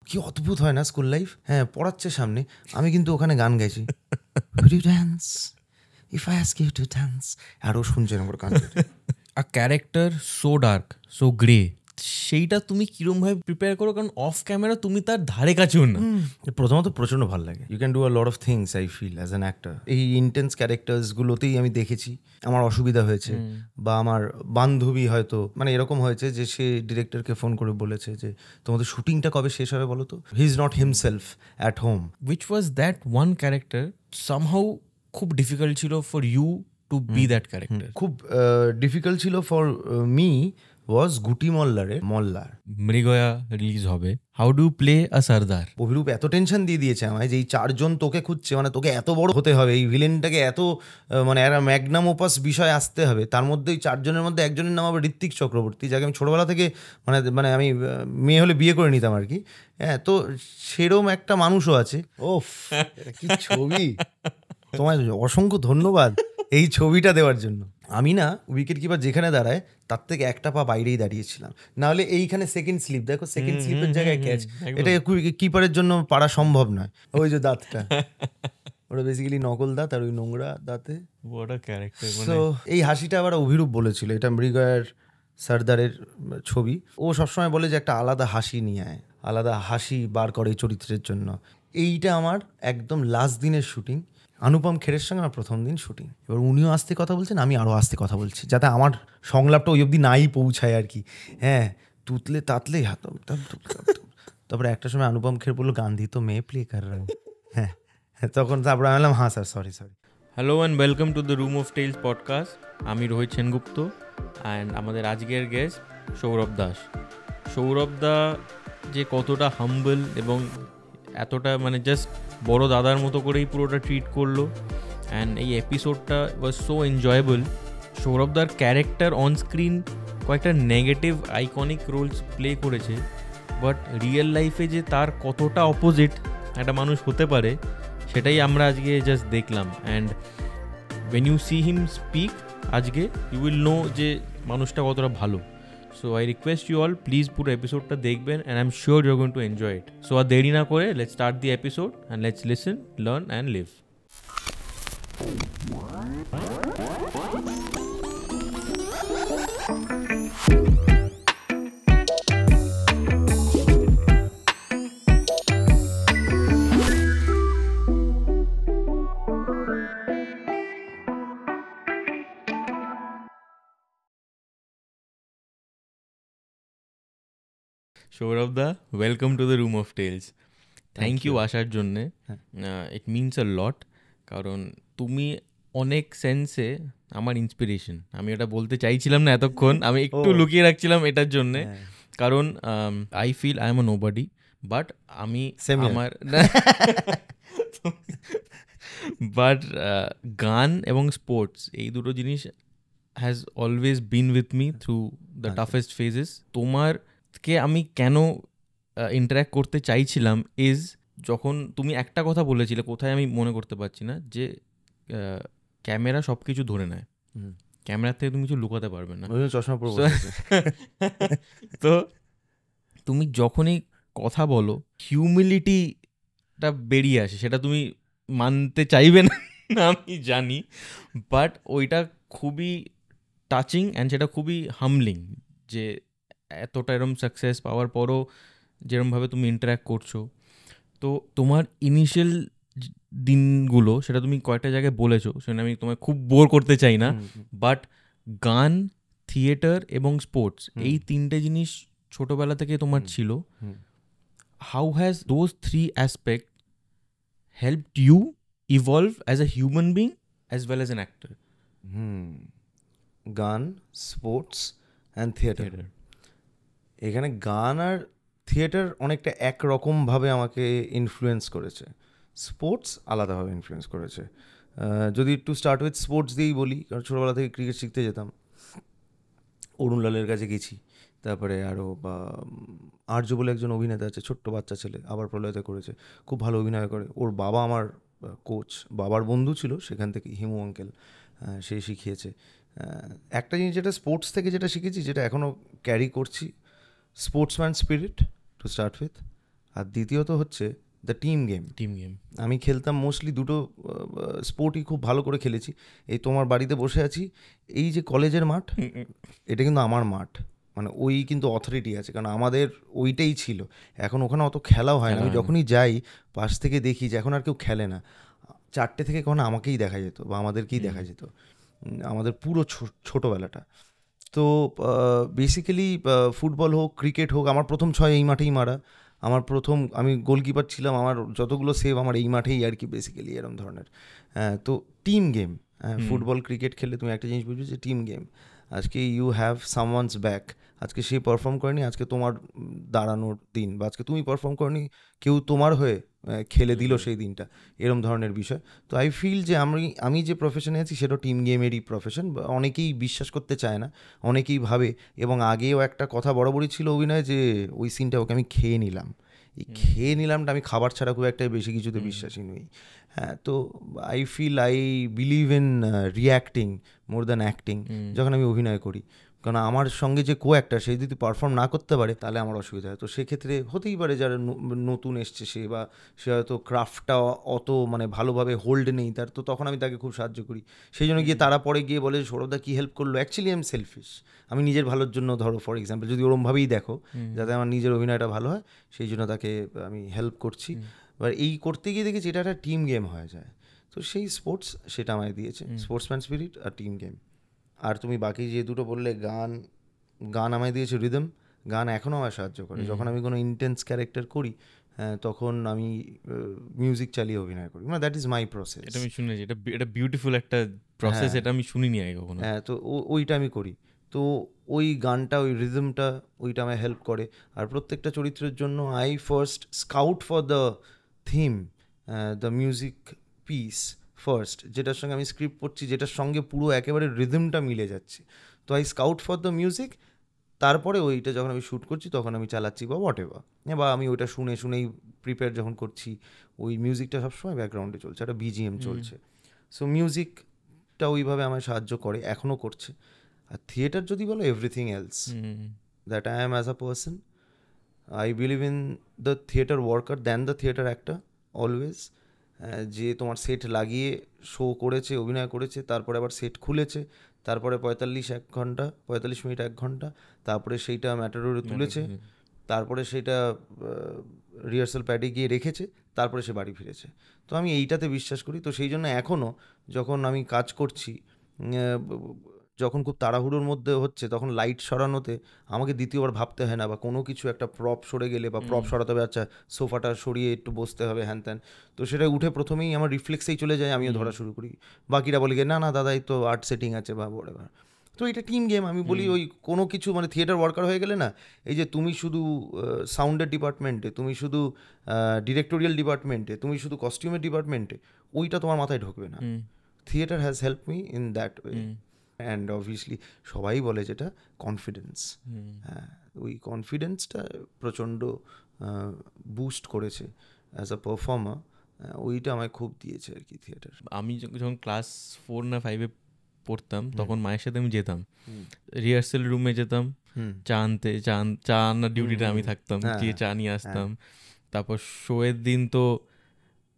কি অদ্ভুত হয় না স্কুল লাইফ। হ্যাঁ, পড়াচ্ছে সামনে, আমি কিন্তু ওখানে গান গাইছি, dance if I ask you to dance, আর ও শুনছে না গান। A character so dark, so grey, সেইটা তুমি কিরমভাবে প্রিপেয়ার করো? কারণ অফ ক্যামেরা তুমি তার ধারে কাছেও না। প্রথমত প্রচণ্ড ভালো লাগে, you can do a lot of things I feel as an actor. এই ইন্টেন্স ক্যারেক্টার্সগুলোতেই আমি দেখেছি আমার অসুবিধা হয়েছে, বা আমার বান্ধবী হয়তো মানে এরকম হয়েছে যে সে ডিরেক্টরকে ফোন করে বলেছে যে তোমাদের শুটিংটা কবে শেষ হবে বলো তো, he is not himself at home. Which was that one character somehow খুব ডিফিকাল্ট ছিল for you to be that character? খুব ডিফিকাল্ট ছিল ফর মি ওয়াজ গুটি মল্লারের মল্লার। মৃগয়া রিলিজ হবে, how do play a Sardar? Abhirup এত টেনশন দিয়ে দিয়েছে আমায় যে এই 4 জন তোকে খুঁজছে, মানে তোকে এত বড় হতে হবে, এই ভিলেনটাকে এত মানে একটা ম্যাগনাম ওপাস বিষয় আসতে হবে, তার মধ্যে ওই 4 জনের মধ্যে একজনের নাম আবার ঋত্বিক চক্রবর্তী, যাকে আমি ছোটোবেলা থেকে মানে মানে আমি মেয়ে হলে বিয়ে করে নিতাম আর কি। হ্যাঁ, তো সেরম একটা মানুষও আছে। ওফ, কি ছবি! তোমায় অসংখ্য ধন্যবাদ এই ছবিটা দেওয়ার জন্য। আমি না উইকেট কিপার যেখানে দাঁড়ায় তার থেকে একটা পা বাইরেই দাঁড়িয়েছিলাম, নাহলে এইখানে সেকেন্ড স্লিপ, দেখো সেকেন্ড স্লিপের জায়গায় ক্যাচ, এটা কিপারের জন্য পারা সম্ভব নয়। ওই যে দাঁতটা, ওটা বেসিক্যালি নকল দাঁত, আর ওই নোংরা দাঁতে তো এই হাসিটা আবার অভিরূপ বলেছিল, এটা মৃগয়ার সর্দারের ছবি। ও সবসময় বলে যে একটা আলাদা হাসি নিয়ে আয়, আলাদা হাসি বার করে এই চরিত্রের জন্য। এইটা আমার একদম লাস্ট দিনের শুটিং, অনুপম খেরের সঙ্গে আমার প্রথম দিন শুটিং। এবার উনিও আস্তে কথা বলছেন, আমি আরও আস্তে কথা বলছি, যাতে আমার সংলাপটা ওই অবধি নাই পৌঁছায় আর কি। হ্যাঁ, তুতলে তাতলে হাত, তারপরে একটা সময় অনুপম খের বললো গান্ধী তো মেয়ে প্লে কর রা হুঁ। হ্যাঁ, তখন তারপরে আমি বললাম হ্যাঁ sir, sorry. Hello and welcome to the room of tales podcast. আমি রোহিত সেনগুপ্ত অ্যান্ড আমাদের আজকের গেস্ট সৌরভ দাস। সৌরভ দা যে কতটা হাম্বল এবং এতটা মানে জাস্ট বড় দাদার মতো করেই পুরোটা ট্রিট করলো, অ্যান্ড এই এপিসোডটা ওয়াজ সো এনজয়েবল। সৌরভদার ক্যারেক্টার অন স্ক্রিন কয়েকটা নেগেটিভ আইকনিক রোলস প্লে করেছে, বাট রিয়েল লাইফে যে তার কতটা অপোজিট একটা মানুষ হতে পারে সেটাই আমরা আজকে জাস্ট দেখলাম। And when you see him speak আজকে ইউ উইল নো যে মানুষটা কতটা ভালো। So I request you all, please পুরো এপিসোডটা দেখবেন and I am sure you are going to enjoy it. So আর দেরি না করে let's start the episode and let's listen, learn and live. Sourav da, welcome to the room of tales. Thank you আসার জন্যে, ইট means a লট। কারণ তুমি অনেক সেন্সে আমার ইন্সপিরেশন। আমি এটা বলতে চাইছিলাম না এতক্ষণ, আমি একটু লুকিয়ে রাখছিলাম এটার জন্যে, কারণ I feel I am a nobody, but আমি আমার বাট গান এবং স্পোর্টস এই দুটো জিনিস has always been with me through the toughest phases. তোমারকে আমি কেন ইন্টারাক্ট করতে চাইছিলাম ইজ, যখন তুমি একটা কথা বলেছিলে, কোথায় আমি মনে করতে পারছি না, যে ক্যামেরা সব কিছু ধরে নেয়, ক্যামেরার থেকে তুমি কিছু লুকাতে পারবে না। তো তুমি যখনই কথা বলো হিউমিলিটিটা বেরিয়ে আসে, সেটা তুমি মানতে চাইবে না আমি জানি, বাট ওইটা খুবই টাচিং অ্যান্ড সেটা খুবই হামলিং, যে এতটা এরম সাকসেস পাওয়ার পরও যেরমভাবে তুমি ইন্টারাক্ট করছো। তো তোমার ইনিশিয়াল দিনগুলো, সেটা তুমি কয়েকটা জায়গায় বলেছো, সেটা আমি তোমায় খুব বোর করতে চাই না, বাট গান, থিয়েটার এবং স্পোর্টস এই তিনটে জিনিস ছোটোবেলা থেকে তোমার ছিল। How has those three aspect helped you evolve as a human being as well as an actor? গান, স্পোর্টস অ্যান্ড থিয়েটার। এখানে গান আর থিয়েটার অনেকটা একরকমভাবে আমাকে ইনফ্লুয়েন্স করেছে, স্পোর্টস আলাদাভাবে ইনফ্লুয়েন্স করেছে। যদি একটু স্টার্ট উইথ স্পোর্টস দিয়েই বলি, কারণ ছোটোবেলা থেকে ক্রিকেট শিখতে যেতাম, অরুণ লালের কাছে গেছি, তারপরে আরও বা আর্য বলে একজন অভিনেতা আছে, ছোট্ট বাচ্চা ছেলে, আবার প্রলয়তে করেছে, খুব ভালো অভিনয় করে। ওর বাবা আমার কোচ, বাবার বন্ধু ছিল, সেখান থেকে হিমু আঙ্কেল, সে শিখিয়েছে। একটা জিনিস যেটা স্পোর্টস থেকে যেটা শিখেছি, যেটা এখনও ক্যারি করছি, sportsman spirit to start with, আর দ্বিতীয়ত হচ্ছে দ্য টিম গেম। আমি খেলতাম মোস্টলি দুটো স্পোর্টই খুব ভালো করে খেলেছি। এই তোমার বাড়িতে বসে আছি, এই যে কলেজের মাঠ, এটা কিন্তু আমার মাঠ, মানে ওই কিন্তু অথরিটি আছে, কারণ আমাদের ওইটাই ছিল। এখন ওখানে অত খেলাও হয় না। আমি যখনই যাই পাশ থেকে দেখি যে এখন আর কেউ খেলে না। 4টে থেকে কখনো আমাকেই দেখা যেত বা আমাদেরকেই দেখা যেত, আমাদের পুরো ছোটোবেলাটা। তো বেসিক্যালি ফুটবল হোক ক্রিকেট হোক, আমার প্রথম 6 এই মাঠেই মারা। আমার প্রথম, আমি গোলকিপার ছিলাম, আমার যতগুলো সেভ আমার এই মাঠেই আর কি, বেসিক্যালি এরম ধরনের। তো টিম গেম, ফুটবল ক্রিকেট খেললে তুমি একটা জিনিস বুঝবে যে টিম গেম। আজকে ইউ হ্যাভ সামওয়ানস ব্যাক, আজকে সে পারফর্ম করেনি, আজকে তোমার দাঁড়ানোর দিন, বা আজকে তুমি পারফর্ম করনি, কেউ তোমার হয়ে খেলে দিল সেই দিনটা, এরম ধরনের বিষয়। তো আই ফিল যে আমি যে প্রফেশনে আছি সেটা টিম গেমেরই প্রফেশন। অনেকেই বিশ্বাস করতে চায় না, অনেকেই ভাবে, এবং আগেও একটা কথা বরাবরই ছিল অভিনয়, যে ওই সিনটা ওকে আমি খেয়ে নিলাম। এই খেয়ে নিলামটা আমি খাবার ছাড়া খুব একটা বেশি কিছুতে বিশ্বাসী নই। হ্যাঁ, তো I feel I believe in reacting more than acting যখন আমি অভিনয় করি। কারণ আমার সঙ্গে যে কো অ্যাক্টর, সে যদি পারফর্ম না করতে পারে তাহলে আমার অসুবিধা হয়। তো সেক্ষেত্রে হতেই পারে যারা নতুন এসছে সে, বা সে হয়তো ক্রাফটটা অত মানে ভালোভাবে হোল্ড নেই তার, তো তখন আমি তাকে খুব সাহায্য করি। সেই জন্য গিয়ে তারা পরে গিয়ে বলে সৌরভদা কী হেল্প করলো। অ্যাকচুয়ালি আই এম সেলফিশ, আমি নিজের ভালোর জন্য, ধরো ফর এক্সাম্পল যদি ওরমভাবেই দেখো যাতে আমার নিজের অভিনয়টা ভালো হয়, সেই জন্য তাকে আমি হেল্প করছি। এবার এই করতে গিয়ে দেখেছি এটা একটা টিম গেম হয়ে যায়। তো সেই স্পোর্টস সেটা আমায় দিয়েছে, স্পোর্টসম্যান স্পিরিট আর টিম গেম। আর তুমি বাকি যে দুটো বললে, গান আমায় দিয়েছে রিদম। গান এখনও আমায় সাহায্য করে। যখন আমি কোনো ইন্টেন্স ক্যারেক্টার করি, তখন আমি মিউজিক চালিয়ে অভিনয় করি, মানে দ্যাট ইজ মাই প্রসেস। এটা আমি শুনেছি, এটা বিউটিফুল একটা প্রসেস, এটা আমি শুনিনি আগে কখনো। হ্যাঁ, তো ওইটা আমি করি। তো ওই গানটা, ওই রিদমটা, ওইটা আমায় হেল্প করে। আর প্রত্যেকটা চরিত্রের জন্য I first scout for the theme, the music piece first, যেটার সঙ্গে আমি স্ক্রিপ্ট পড়ছি, যেটার সঙ্গে পুরো একেবারে রিদমটা মিলে যাচ্ছে। তো I scout for the music, তারপরে ওইটা যখন আমি শ্যুট করছি তখন আমি চালাচ্ছি বা হোয়াট এভার, বা আমি ওইটা শুনেই প্রিপেয়ার যখন করছি, ওই মিউজিকটা সবসময় ব্যাকগ্রাউন্ডে চলছে, একটা বিজিএম চলছে। সো মিউজিকটা ওইভাবে আমায় সাহায্য করে, এখনও করছে। আর থিয়েটার যদি বলো, everything else that I am as a person, I believe in the theatre worker than the theatre actor always. যে তোমার সেট লাগিয়ে শো করেছে, অভিনয় করেছে, তারপরে আবার সেট খুলেছে, তারপরে 45 মিনিট 1 ঘন্টা, তারপরে সেইটা ম্যাটাডোরে তুলেছে, তারপরে সেটা রিহার্সাল প্যাডে গিয়ে রেখেছে, তারপরে সে বাড়ি ফিরেছে। তো আমি এইটাতে বিশ্বাস করি। তো সেই জন্য এখনও যখন আমি কাজ করছি, যখন খুব তাড়াহুড়োর মধ্যে হচ্ছে, তখন লাইট সরানোতে আমাকে দ্বিতীয়বার ভাবতে হয় না, বা কোনো কিছু একটা প্রপ সরে গেলে, বা প্রপ সরাতে হবে, আচ্ছা সোফাটা সরিয়ে একটু বসতে হবে, হ্যান ত্যান, তো সেটা উঠে প্রথমেই আমার রিফ্লেক্সেই চলে যায়, আমিও ধরা শুরু করি। বাকিরা বলে গিয়ে না দাদা এই তো আর্ট সেটিং আছে বা whatever। তো এটা টিম গেম। আমি বলি ওই কোনো কিছু মানে থিয়েটার ওয়ার্কার হয়ে গেলে না, এই যে তুমি শুধু সাউন্ডের ডিপার্টমেন্টে, তুমি শুধু ডিরেক্টোরিয়াল ডিপার্টমেন্টে, তুমি শুধু কস্টিউমের ডিপার্টমেন্টে, ওইটা তোমার মাথায় ঢুকবে না। Theatre has help me in that way. And obviously সবাই বলে যেটা কনফিডেন্স, হ্যাঁ, ওই কনফিডেন্সটা প্রচণ্ড বুস্ট করেছে অ্যাজ আ পারফর্মার। ওইটা আমায় খুব দিয়েছে আর কি থিয়েটার। আমি যখন ক্লাস 4 না 5-এ পড়তাম, তখন মায়ের সাথে আমি যেতাম, রিহার্সেল রুমে যেতাম, চা আনার ডিউটিটা আমি থাকতাম, গিয়ে চা নিয়ে আসতাম। তারপর শোয়ের দিন তো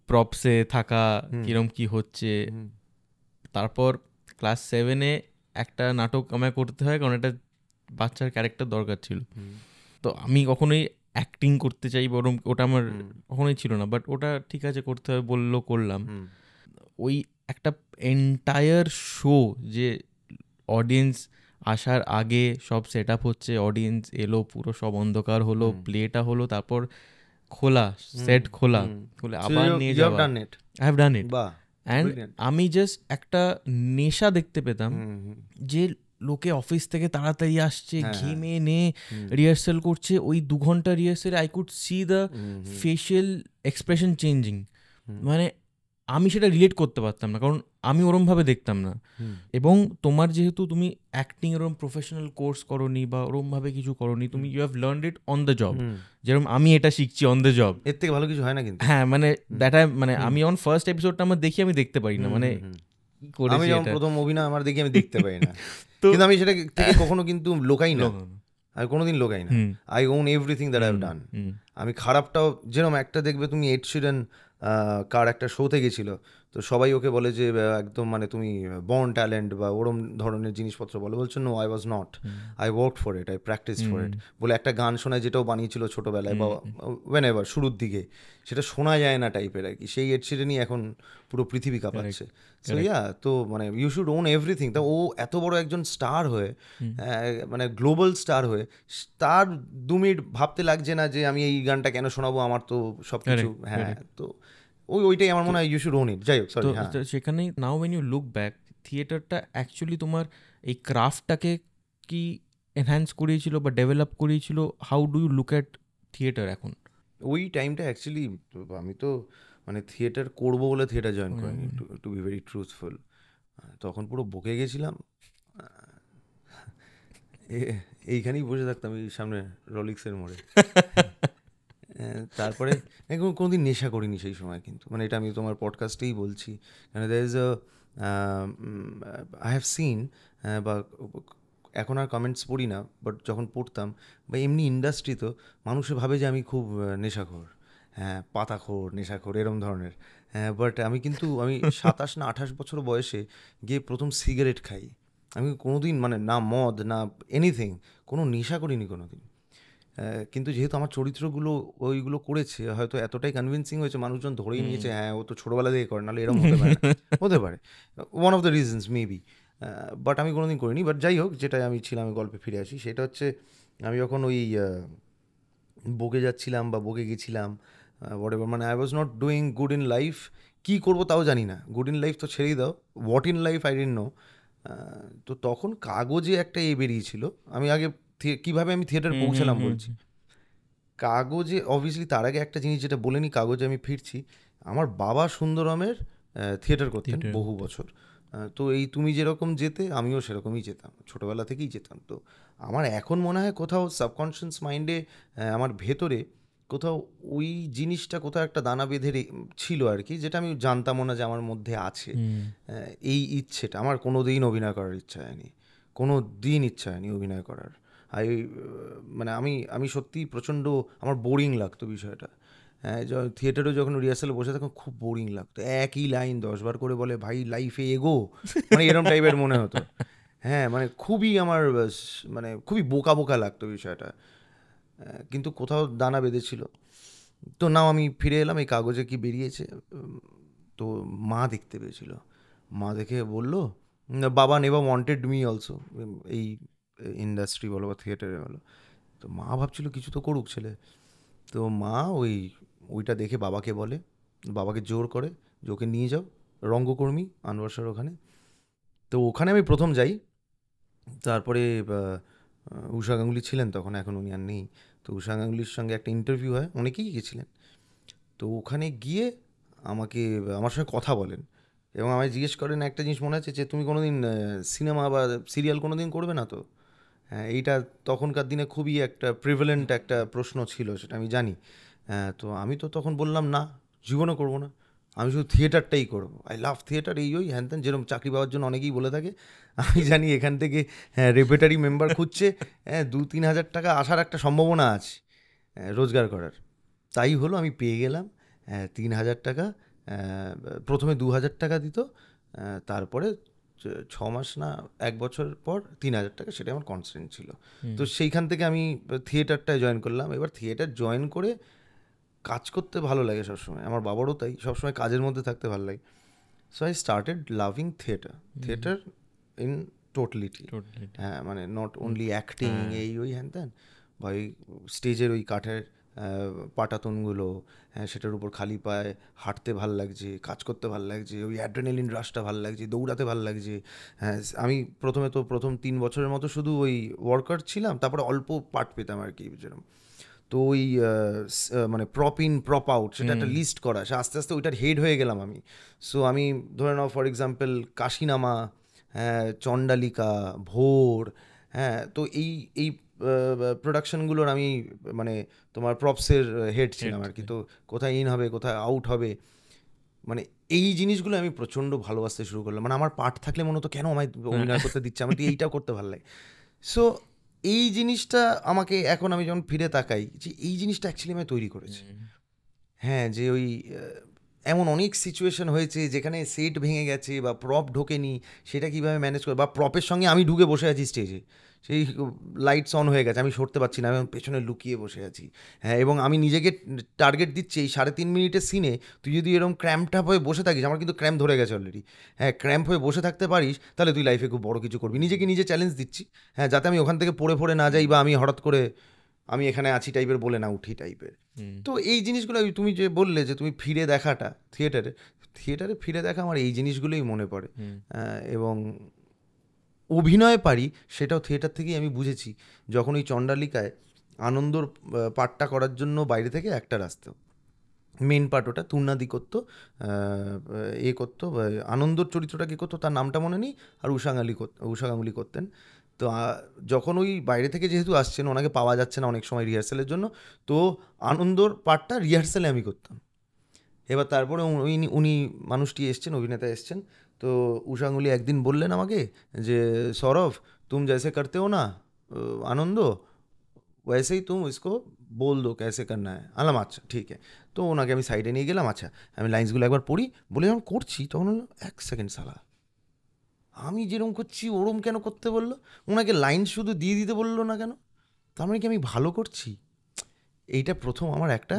প্রপসে থাকা, কিরম কি হচ্ছে। তারপর ক্লাস 7-এ একটা নাটক আমায় করতে হয়, কারণ একটা বাচ্চার ক্যারেক্টার দরকার ছিল। তো আমি কখনোই অ্যাক্টিং করতে চাই, বরং ওটা আমার কখনোই ছিল না, বাট ওটা ঠিক আছে করতে হবে বললো, করলাম। ওই একটা এন্টায়ার শো, যে অডিয়েন্স আসার আগে সব সেট আপ হচ্ছে, অডিয়েন্স এলো, পুরো সব অন্ধকার হলো, প্লেটা হলো, তারপর খোলা সেট, খোলা খুলে আবার নিয়ে যাওয়া, I have done it. And আমি জাস্ট একটা নেশা দেখতে পেতাম, যে লোকে অফিস থেকে তাড়াতাড়ি আসছে, ঘেমে নে রিহার্সাল করছে, ওই 2 ঘন্টা রিহার্সালে I could see the facial expression changing. মানে আমি সেটা রিলেট করতে পারতাম না, কারণ আমি ওরমভাবে দেখতাম না। এবং তোমার যেহেতু তুমি অ্যাক্টিং এরকম প্রফেশনাল কোর্স করনি বা ওরমভাবে কিছু করনি, তুমি you have learned it on the job. যেরকম আমি এটা শিখছি অন দ্য জব, এর থেকে ভালো কিছু হয় না কিন্তু। হ্যাঁ, মানে দ্যাট মানে আমি অন ফার্স্ট এপিসোডটা আমার দেখি, আমি দেখতে পারি না, মানে আমি যখন প্রথম অভিনয় আমার দেখি আমি দেখতে পাই না, কিন্তু আমি সেটা থেকে কখনো কিন্তু লোকাই না। আমি কোনোদিন লোকাই না। I own everything that I have done. আমি খারাপটাও, যেরকম একটা দেখবে তুমি এড শিরান কার একটা শোতে গেছিলো, তো সবাই ওকে বলে যে একদম মানে তুমি বর্ন ট্যালেন্ট বা ওরম ধরনের জিনিসপত্র বলছে no, I was not, I work for it, I practise for it বলে একটা গান শোনায়, যেটাও বানিয়েছিল ছোটোবেলায় বা ওয়েন এভার শুরুর দিকে, সেটা শোনা যায় না টাইপের আর কি। সেই এড শিরানই এখন পুরো পৃথিবী কাঁপাচ্ছে। সো ইয়া, তো মানে ইউ শুড ওন এভরিথিং। তা ও এত বড় একজন স্টার হয়ে, মানে গ্লোবাল স্টার হয়ে, তার 2 মিনিট ভাবতে লাগছে না যে আমি এই গানটা কেন শোনাবো, আমার তো সব কিছু। হ্যাঁ, তো ওইটাই আমার মনে হয় ইউ শুড ওন ইট। যাই হোক, সরি। হ্যাঁ, সেখানেই now when you look back, থিয়েটারটা অ্যাকচুয়ালি তোমার এই ক্রাফটটাকে কি এনহ্যান্স করিয়েছিল বা ডেভেলপ করিয়েছিল? How do you look at theatre এখন? ওই টাইমটা অ্যাকচুয়ালি আমি তো মানে থিয়েটার করবো বলে থিয়েটার জয়েন করিনি, টু বি ভেরি ট্রুথফুল। তখন পুরো বকে গেছিলাম, এইখানেই বসে থাকতাম এই সামনে রলিক্সের মোড়ে। তারপরে কোনোদিন নেশা করিনি সেই সময়, কিন্তু মানে এটা আমি তোমার পডকাস্টেই বলছি, মানে there is I have seen, বা এখন আর কমেন্টস পড়ি না, বাট যখন পড়তাম বা এমনি ইন্ডাস্ট্রি, তো মানুষে ভাবে যে আমি খুব নেশাখোর, হ্যাঁ পাতাখোর, নেশাখোর, এরম ধরনের। হ্যাঁ, বাট আমি 27 না 28 বছর বয়সে গিয়ে প্রথম সিগারেট খাই। আমি কোনোদিন মানে না মদ না এনিথিং, কোনো নেশা করিনি কোনোদিন। কিন্তু যেহেতু আমার চরিত্রগুলো ওইগুলো করেছে, হয়তো এতটাই কনভিন্সিং হয়েছে, মানুষজন ধরেই নিয়েছে হ্যাঁ ও তো ছোটোবেলা থেকে করে, নাহলে এরকম হতে পারে না। হতে পারে, one of the reasons maybe. But আমি কোনোদিন করিনি। বাট যাই হোক, যেটা আমি ছিলাম, গল্পে ফিরে আসি, সেটা হচ্ছে আমি যখন ওই বকে যাচ্ছিলাম বা বকে গেছিলাম, হোয়াটএভার, মানে I was not doing good in life. কী করবো তাও জানি না, গুড ইন লাইফ তো ছেড়েই দাও, what in life I didn't know. তো তখন কাগজে একটা বেরিয়েছিল, আমি আগে কীভাবে আমি থিয়েটার পৌঁছালাম বলছি। কাগজে অবভিয়াসলি, তার আগে একটা জিনিস যেটা বলে নি, কাগজে আমি ফিরছি। আমার বাবা সুন্দরমের থিয়েটার করতেন বহু বছর। তো এই তুমি যেরকম যেতে, আমিও সেরকমই যেতাম, ছোটোবেলা থেকেই যেতাম। তো আমার এখন মনে হয় কোথাও সাবকনশিয়াস মাইন্ডে, আমার ভেতরে কোথাও ওই জিনিসটা কোথাও একটা দানা বেঁধে ছিল আর কি, যেটা আমি জানতামও না যে আমার মধ্যে আছে। এই ইচ্ছেটা, আমার কোনো দিন অভিনয় করার ইচ্ছা হয়নি, কোনো দিন ইচ্ছা হয়নি অভিনয় করার। মানে আমি সত্যি প্রচণ্ড আমার বোরিং লাগতো বিষয়টা। হ্যাঁ, থিয়েটারে যখন রিহার্সালে বসে তখন খুব বোরিং লাগতো, একই লাইন 10 বার করে বলে, ভাই লাইফে এগো, মানে এরম টাইপের মনে হতো। হ্যাঁ, মানে খুবই আমার মানে খুবই বোকা বোকা লাগতো বিষয়টা, কিন্তু কোথাও দানা বেঁধেছিল। তো নাও আমি ফিরে এলাম, এই কাগজে কি বেরিয়েছে, তো মা দেখতে পেয়েছিল। মা দেখে বললো, বাবা নেভার ওয়ান্টেড মি অলসো, এই ইন্ডাস্ট্রি বলো বা থিয়েটারে বলো। তো মা ভাবছিল কিছু তো করুক ছেলে। তো মা ওইটা দেখে বাবাকে বলে, বাবাকে জোর করে যে ওকে নিয়ে যাও রঙ্গকর্মী আনোয়ার ওখানে। তো ওখানে আমি প্রথম যাই। তারপরে উষা গাঙ্গুলি ছিলেন তখন, এখন উনি আর নেই। তো উষা গাঙ্গুলির সঙ্গে একটা ইন্টারভিউ হয়, অনেকেই গেছিলেন। তো ওখানে গিয়ে আমার সঙ্গে কথা বলেন এবং আমায় জিজ্ঞেস করেন একটা জিনিস মনে আছে যে তুমি কোনো দিন সিনেমা বা সিরিয়াল কোনো দিন করবে না তো? হ্যাঁ, এইটা তখনকার দিনে খুবই একটা প্রিভ্যালেন্ট একটা প্রশ্ন ছিল, সেটা আমি জানি। হ্যাঁ, তো আমি তো তখন বললাম না, জীবনে করবো না, আমি শুধু থিয়েটারটাই করবো, আই লাভ থিয়েটার, ওই হ্যান ত্যান, যেরকম চাকরি পাওয়ার জন্য অনেকেই বলে থাকে। আমি জানি এখান থেকে রেপার্টারি মেম্বার খুঁজছে, 2-3 হাজার টাকা আসার একটা সম্ভাবনা আছে রোজগার করার। তাই হলো, আমি পেয়ে গেলাম 3,000 টাকা। প্রথমে 2,000 টাকা দিত, তারপরে 6 মাস না 1 বছর পর 3,000 টাকা, সেটা আমার কনস্ট্যান্ট ছিল। তো সেইখান থেকে আমি থিয়েটারটায় জয়েন করলাম। এবার থিয়েটার জয়েন করে কাজ করতে ভালো লাগে সবসময়, আমার বাবারও তাই, সবসময় কাজের মধ্যে থাকতে ভালো লাগে। So I started loving theatre in totality. হ্যাঁ, মানে নট অনলি অ্যাক্টিং, ওই হ্যান ত্যান, বা ওই স্টেজের ওই কাঠের পাটাতনগুলো, হ্যাঁ সেটার উপর খালি পায়ে হাঁটতে ভাল লাগছে, কাজ করতে ভাল লাগছে, ওই অ্যাড্রেনালিন রাশটা ভাল লাগছে, দৌড়াতে ভাল লাগছে। হ্যাঁ, আমি প্রথম 3 বছরের মতো শুধু ওই ওয়ার্কার ছিলাম, তারপরে অল্প পার্ট পেতাম আর কি, যেরকম। তো ওই মানে প্রপ ইন প্রপ আউট, সেটা একটা লিস্ট করা, সে আস্তে আস্তে ওইটার হেড হয়ে গেলাম আমি। সো আমি ধরে নাও ফর এক্সাম্পল কাশিনামা, হ্যাঁ চণ্ডালিকা, ভোর, হ্যাঁ, তো এই প্রোডাকশনগুলোর আমি মানে তোমার প্রপসের হেড ছিলাম আর কি। তো কোথায় ইন হবে, কোথায় আউট হবে, মানে এই জিনিসগুলো আমি প্রচণ্ড ভালোবাসতে শুরু করলাম। মানে আমার পার্ট থাকলে মনে হতো কেন আমায় অভিনয় করতে দিচ্ছে, আমার এইটাও করতে ভালো লাগে। সো এই জিনিসটা আমাকে এখন আমি যখন ফিরে তাকাই যে এই জিনিসটা অ্যাকচুয়ালি আমি তৈরি করেছি। হ্যাঁ, যে ওই এমন অনেক সিচুয়েশন হয়েছে যেখানে সেট ভেঙে গেছে বা প্রপ ঢোকেনি, সেটা কীভাবে ম্যানেজ করে, বা প্রপের সঙ্গে আমি ঢুকে বসে আছি স্টেজে, সেই লাইটস অন হয়ে গেছে, আমি সরতে পারছি না, আমি পেছনে লুকিয়ে বসে আছি। হ্যাঁ, এবং আমি নিজেকে টার্গেট দিচ্ছি এই 3.5 মিনিটের সিনে তুই যদি এরকম ক্র্যাম্পটাপ হয়ে বসে থাকিস, আমার কিন্তু ক্র্যাম্প ধরে গেছে অলরেডি, হ্যাঁ, ক্র্যাম্প হয়ে বসে থাকতে পারিস, তাহলে তুই লাইফে খুব বড় কিছু করবি। নিজেকে নিজে চ্যালেঞ্জ দিচ্ছি, হ্যাঁ, যাতে আমি ওখান থেকে পড়ে না যাই, বা আমি হঠাৎ করে আমি এখানে আছি টাইপের বলে না উঠি টাইপের। তো এই জিনিসগুলো তুমি যে বললে যে তুমি ফিরে দেখাটা থিয়েটারে ফিরে দেখা, আমার এই জিনিসগুলোই মনে পড়ে। এবং অভিনয় পারি সেটাও থিয়েটার থেকেই আমি বুঝেছি, যখন ওই চণ্ডালিকায় আনন্দর পার্টটা করার জন্য বাইরে থেকে অ্যাক্টার আসতো, মেন পার্ট ওটা তুর্নাদি করতো, করতো, আনন্দর চরিত্রটা কী করতো তার নামটা মনে নেই, আর উষা গাঙ্গুলি করতেন। তো যখন ওই বাইরে থেকে যেহেতু আসছেন, ওনাকে পাওয়া যাচ্ছে না অনেক সময় রিহার্সালের জন্য, তো আনন্দর পার্টটা রিহার্সালে আমি করতাম। এবার তারপরে উনি মানুষটি এসছেন, অভিনেতা এসছেন, তো উষা গাঙ্গুলি একদিন বললেন আমাকে যে সৌরভ তুম জैसे करते हो ना আনন্দ, वैसे ही तुम इसको बोल दो कैसे करना है। আলাম আচ্ছা ঠিক আছে। তো ওনাকে আমি সাইডে নিয়ে গেলাম, আচ্ছা আমি লাইন্সগুলো একবার পড়ি, বলে যখন করছি তখন হলো 1 সেকেন্ড সালা, আমি যেরকম করছি ওরম কেন করতে বললো, ওনাকে লাইন শুধু দিয়ে দিতে বললো না কেন, তার মানে কি আমি ভালো করছি? এইটা প্রথম আমার একটা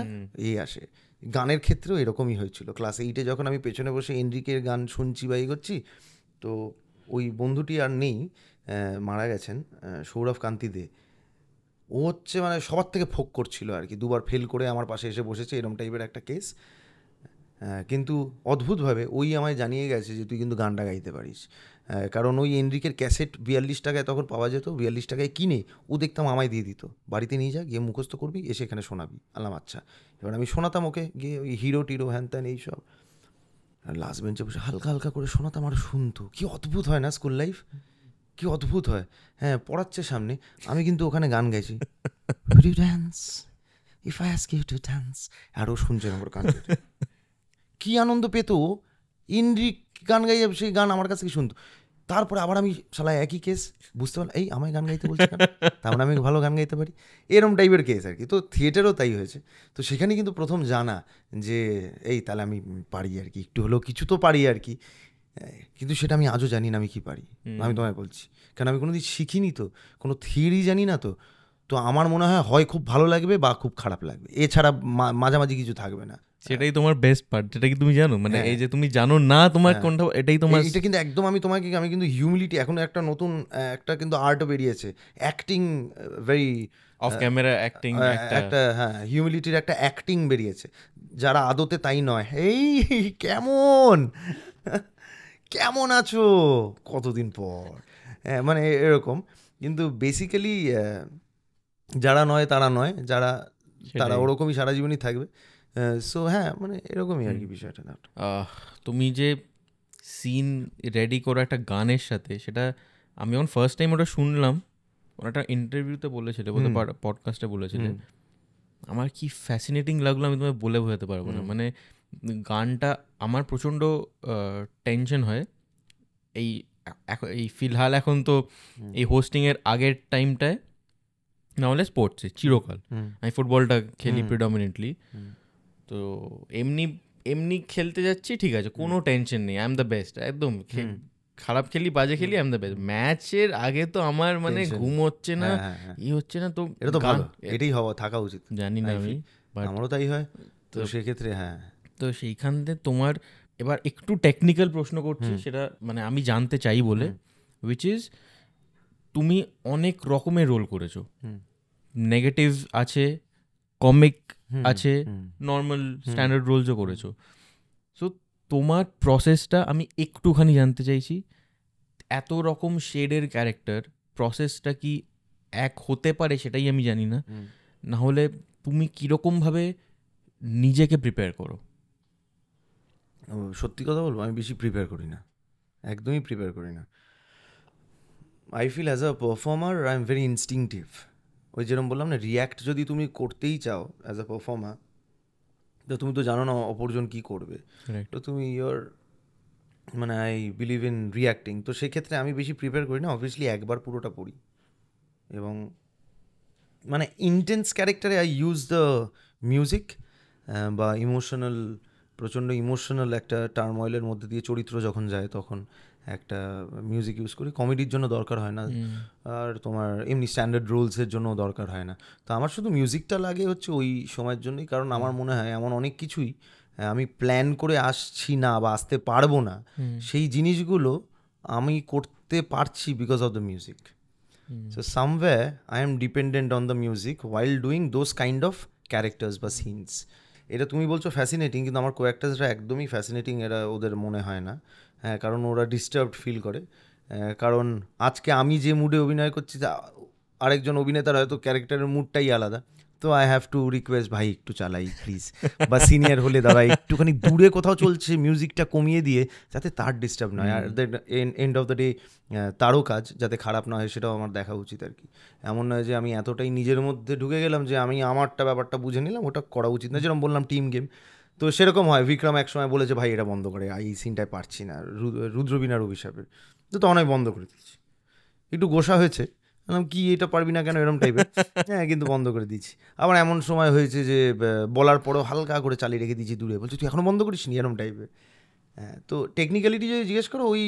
আসে। গানের ক্ষেত্রেও এরকমই হয়েছিল, ক্লাস 8-এ যখন আমি পেছনে বসে এনরিকের গান শুনছি বা করছি, তো ওই বন্ধুটি আর নেই, মারা গেছেন, সৌরভ কান্তি দে, ও হচ্ছে মানে সবার থেকে ফোক করছিল আর কি, 2বার ফেল করে আমার পাশে এসে বসেছে, এরম টাইপের একটা কেস। কিন্তু অদ্ভুতভাবে ওই আমায় জানিয়ে গেছে যে তুই কিন্তু গানটা গাইতে পারিস, কারণ ওই এনরিকের ক্যাসেট 42 টাকায় তখন পাওয়া যেত, 42 টাকায় কিনে ও দেখতাম আমায় দিয়ে দিত, বাড়িতে নিয়ে যা, গিয়ে মুখস্থ করবি, এসে এখানে শোনাবি। আলাম আচ্ছা। এবার আমি শোনাতাম ওকে গিয়ে, ওই হিরো টিরো হ্যান ত্যান এইসব, আর লাস্ট বেঞ্চে বসে হালকা হালকা করে শোনাতাম, আর শুনতো। কি অদ্ভুত হয় না স্কুল লাইফ, কি অদ্ভুত হয়। হ্যাঁ, পড়াচ্ছে সামনে, আমি কিন্তু ওখানে গান গাইছি, dance if I ask you to dance, আর ও শুনছে আমার গান। কী আনন্দ পেত, ইন্দ্রিক গান গাইয়ে সেই গান আমার কাছ থেকে শুনতো। তারপরে আবার আমি শালা একই কেস, বুঝতে পারলাম এই আমায় গান গাইতে বলছে কেন, তার মানে আমি ভালো গান গাইতে পারি, এরম টাইপের কেস আর কি। তো থিয়েটারও তাই হয়েছে। তো সেখানে কিন্তু প্রথম জানা যে এই তাহলে আমি পারি আর কি, একটু হলেও কিছু তো পারি আর কি, কিন্তু সেটা আমি আজও জানি না আমি কী পারি। আমি তোমায় বলছি, কারণ আমি কোনোদিন শিখিনি, তো কোনো থিওরি জানি না। তো তো আমার মনে হয় খুব ভালো লাগবে বা খুব খারাপ লাগবে, এছাড়া মাঝামাঝি কিছু থাকবে না। সেটাই তোমার বেস্ট পার্ট, যেটা কি তুমি জানো, মানে এই যে তুমি জানো না তোমার কোনটা, এটাই তোমার। এটা কিন্তু একদম আমি কিন্তু হিউমিলিটি, এখন একটা নতুন একটা কিন্তু আর্টও বেরিয়েছে, acting, very of camera acting, একটা হ্যাঁ হিউমিলিটির একটা অ্যাক্টিং বেরিয়েছে, যারা আদতে তাই নয়। এই কেমন কেমন আছো কতদিন পর, মানে এরকম। কিন্তু বেসিক্যালি যারা নয় তারা নয়, তারা ওরকমই সারা জীবনই থাকবে। সো হ্যাঁ, মানে এরকমই আর কি বিষয়টা। তুমি যে সিন রেডি করো একটা গানের সাথে, সেটা আমি যখন ফার্স্ট টাইম ওটা শুনলাম, একটা ইন্টারভিউতে বলেছিলে, বলতে পডকাস্টে বলেছিলে, আমার কি ফ্যাসিনেটিং লাগলো আমি তোমায় বলে বোঝাতে পারবো না। মানে গানটা আমার প্রচণ্ড টেনশন হয় এই ফিলহাল, এখন তো এই হোস্টিংয়ের আগের টাইমটায়, নাহলে স্পোর্টসে চিরকাল আমি ফুটবলটা খেলি প্রিডমিনেন্টলি, তো এমনি খেলতে যাচ্ছি, ঠিক আছে, কোনো টেনশন নেই, আই এম দ্য বেস্ট, একদম খারাপ খেলি বাজে খেলি আই এম দ্য বেস্ট। ম্যাচের আগে তো আমার মানে ঘুম হচ্ছে না, হচ্ছে না, তো এটা তো ভালো, এটাই থাকা উচিত, জানি না আমি, আমারও তাই হয়। তো সেক্ষেত্রে হ্যাঁ, তো সেইখান থেকে তোমার এবার একটু টেকনিক্যাল প্রশ্ন করছি, সেটা মানে আমি জানতে চাই বলে, উইচ ইজ তুমি অনেক রকমের রোল করেছো, নেগেটিভ আছে, কমিক আছে, নর্মাল স্ট্যান্ডার্ড রোলসও করেছো। সো তোমার প্রসেসটা আমি একটুখানি জানতে চাইছি, এত রকম শেডের ক্যারেক্টার, প্রসেসটা কি এক হতে পারে সেটাই আমি জানি না, না হলে তুমি কীরকমভাবে নিজেকে প্রিপেয়ার করো? সত্যি কথা বলবো, আমি বেশি প্রিপেয়ার করি না, একদমই প্রিপেয়ার করি না। I feel as a performer I am very instinctive. ওই যেরকম বললাম না, রিয়্যাক্ট যদি তুমি করতেই চাও অ্যাজ আ পারফর্মার, তো তুমি তো জানো না অপরজন কী করবে, তো তুমি আই বিলিভ ইন রিয়্যাক্টিং। তো সেক্ষেত্রে আমি বেশি প্রিপেয়ার করি না, অবভিয়াসলি একবার পুরোটা পড়ি, এবং মানে ইন্টেন্স ক্যারেক্টারে আই ইউজ দ্য মিউজিক বা ইমোশনাল, প্রচণ্ড ইমোশনাল একটা টার্ময়েলের মধ্যে দিয়ে চরিত্র যখন যায় তখন একটা মিউজিক ইউজ করি। কমেডির জন্য দরকার হয় না, আর তোমার এমনি স্ট্যান্ডার্ড রোলসের জন্য দরকার হয় না। তো আমার শুধু মিউজিকটা লাগে হচ্ছে ওই সময়ের জন্যই, কারণ আমার মনে হয় এমন অনেক কিছুই আমি প্ল্যান করে আসছি না বা আসতে পারবো না, সেই জিনিসগুলো আমি করতে পারছি because of the music. So somewhere I am dependent on the music while doing those kind of characters বা scenes. এটা তুমি বলছো ফ্যাসিনেটিং, কিন্তু আমার কোঅ্যাক্টার্সরা একদমই ফ্যাসিনেটিং এরা ওদের মনে হয় না। হ্যাঁ, কারণ ওরা ডিস্টার্বড ফিল করে। কারণ আজকে আমি যে মুডে অভিনয় করছি আরেকজন অভিনেতার হয়তো ক্যারেক্টারের মুডটাই আলাদা। তো আই হ্যাভ টু রিকোয়েস্ট, ভাই একটু চালাই প্লিজ, বা সিনিয়র হলে দাদা একটুখানি দূরে কোথাও চলছে মিউজিকটা কমিয়ে দিয়ে, যাতে তার ডিস্টার্ব নয়। আর এন্ড অফ দ্য ডে তারও কাজ যাতে খারাপ না হয় সেটাও আমার দেখা উচিত আর কি। এমন নয় যে আমি এতটাই নিজের মধ্যে ঢুকে গেলাম যে আমি আমারটা ব্যাপারটা বুঝে নিলাম, ওটা করা উচিত না। যেরকম বললাম টিম গেম, তো সেরকম হয়। বিক্রম একসময় বলেছে ভাই এটা বন্ধ করে, এই সিনটায় পারছি না, রুদ্রবীণার অভিশাপের, তো তখন আমি বন্ধ করে দিচ্ছি। একটু গোসা হয়েছে, কি এটা পারবি না কেন এরকম টাইপের, হ্যাঁ, কিন্তু বন্ধ করে দিচ্ছি। আবার এমন সময় হয়েছে যে বলার পরেও হালকা করে চালিয়ে রেখে দিচ্ছি দূরে, বলছি তুই এখনও বন্ধ করিস নি, এরকম টাইপের। হ্যাঁ, তো টেকনিক্যালিটি যদি জিজ্ঞেস করো, ওই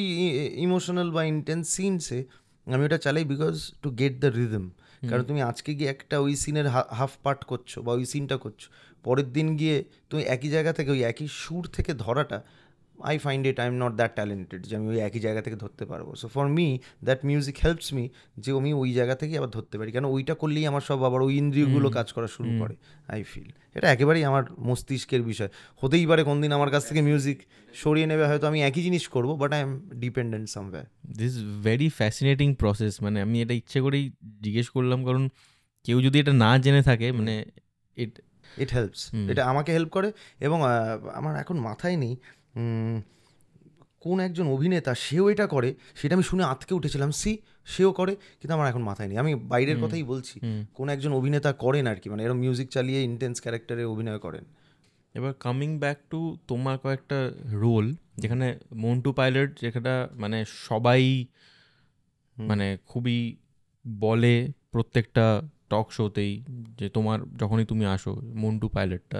ইমোশনাল বা ইন্টেন্স সিনসে আমি ওটা চালাই because to get the rhythm. কারণ তুমি আজকে গিয়ে একটা ওই সিনের হাফ পার্ট করছো বা ওই সিনটা করছো, পরের দিন গিয়ে তুমি একই জায়গা থেকে ওই একই সুর থেকে ধরাটা, I find it I am not that talented যে আমি ওই একই জায়গা থেকে ধরতে পারবো। So for me that music helps me যে আমি ওই জায়গা থেকে আবার ধরতে পারি, কেন ওইটা করলেই আমার সব আবার ওই ইন্দ্রিয়গুলো কাজ করা শুরু করে। আই ফিল এটা একেবারেই আমার মস্তিষ্কের বিষয়। হতেই পারে কোনদিন আমার কাছ থেকে মিউজিক সরিয়ে নেবে, হয়তো আমি একই জিনিস করবো, but I am dependent somewhere. This very fascinating process. মানে আমি এটা ইচ্ছে করেই জিজ্ঞেস করলাম, কারণ কেউ যদি এটা না জেনে থাকে, মানে ইট হেল্পস, এটা আমাকে হেল্প করে। এবং আমার এখন মাথায় নেই কোন একজন অভিনেতা সেও এটা করে, সেটা আমি শুনে আঁতকে উঠেছিলাম, সেও করে, কিন্তু আমার এখন মাথায় নেই। আমি বাইরের কথাই বলছি, কোন একজন অভিনেতা করেন আর কি, মানে এরকম মিউজিক চালিয়ে ইন্টেন্স ক্যারেক্টারে অভিনয় করেন। এবার কামিং ব্যাক টু তোমার কয়েকটা রোল, যেখানে মন্টু পাইলট, যেখানে মানে সবাই মানে খুবই বলে প্রত্যেকটা টক শোতেই যে তোমার যখনই তুমি আসো মন্টু পাইলটটা,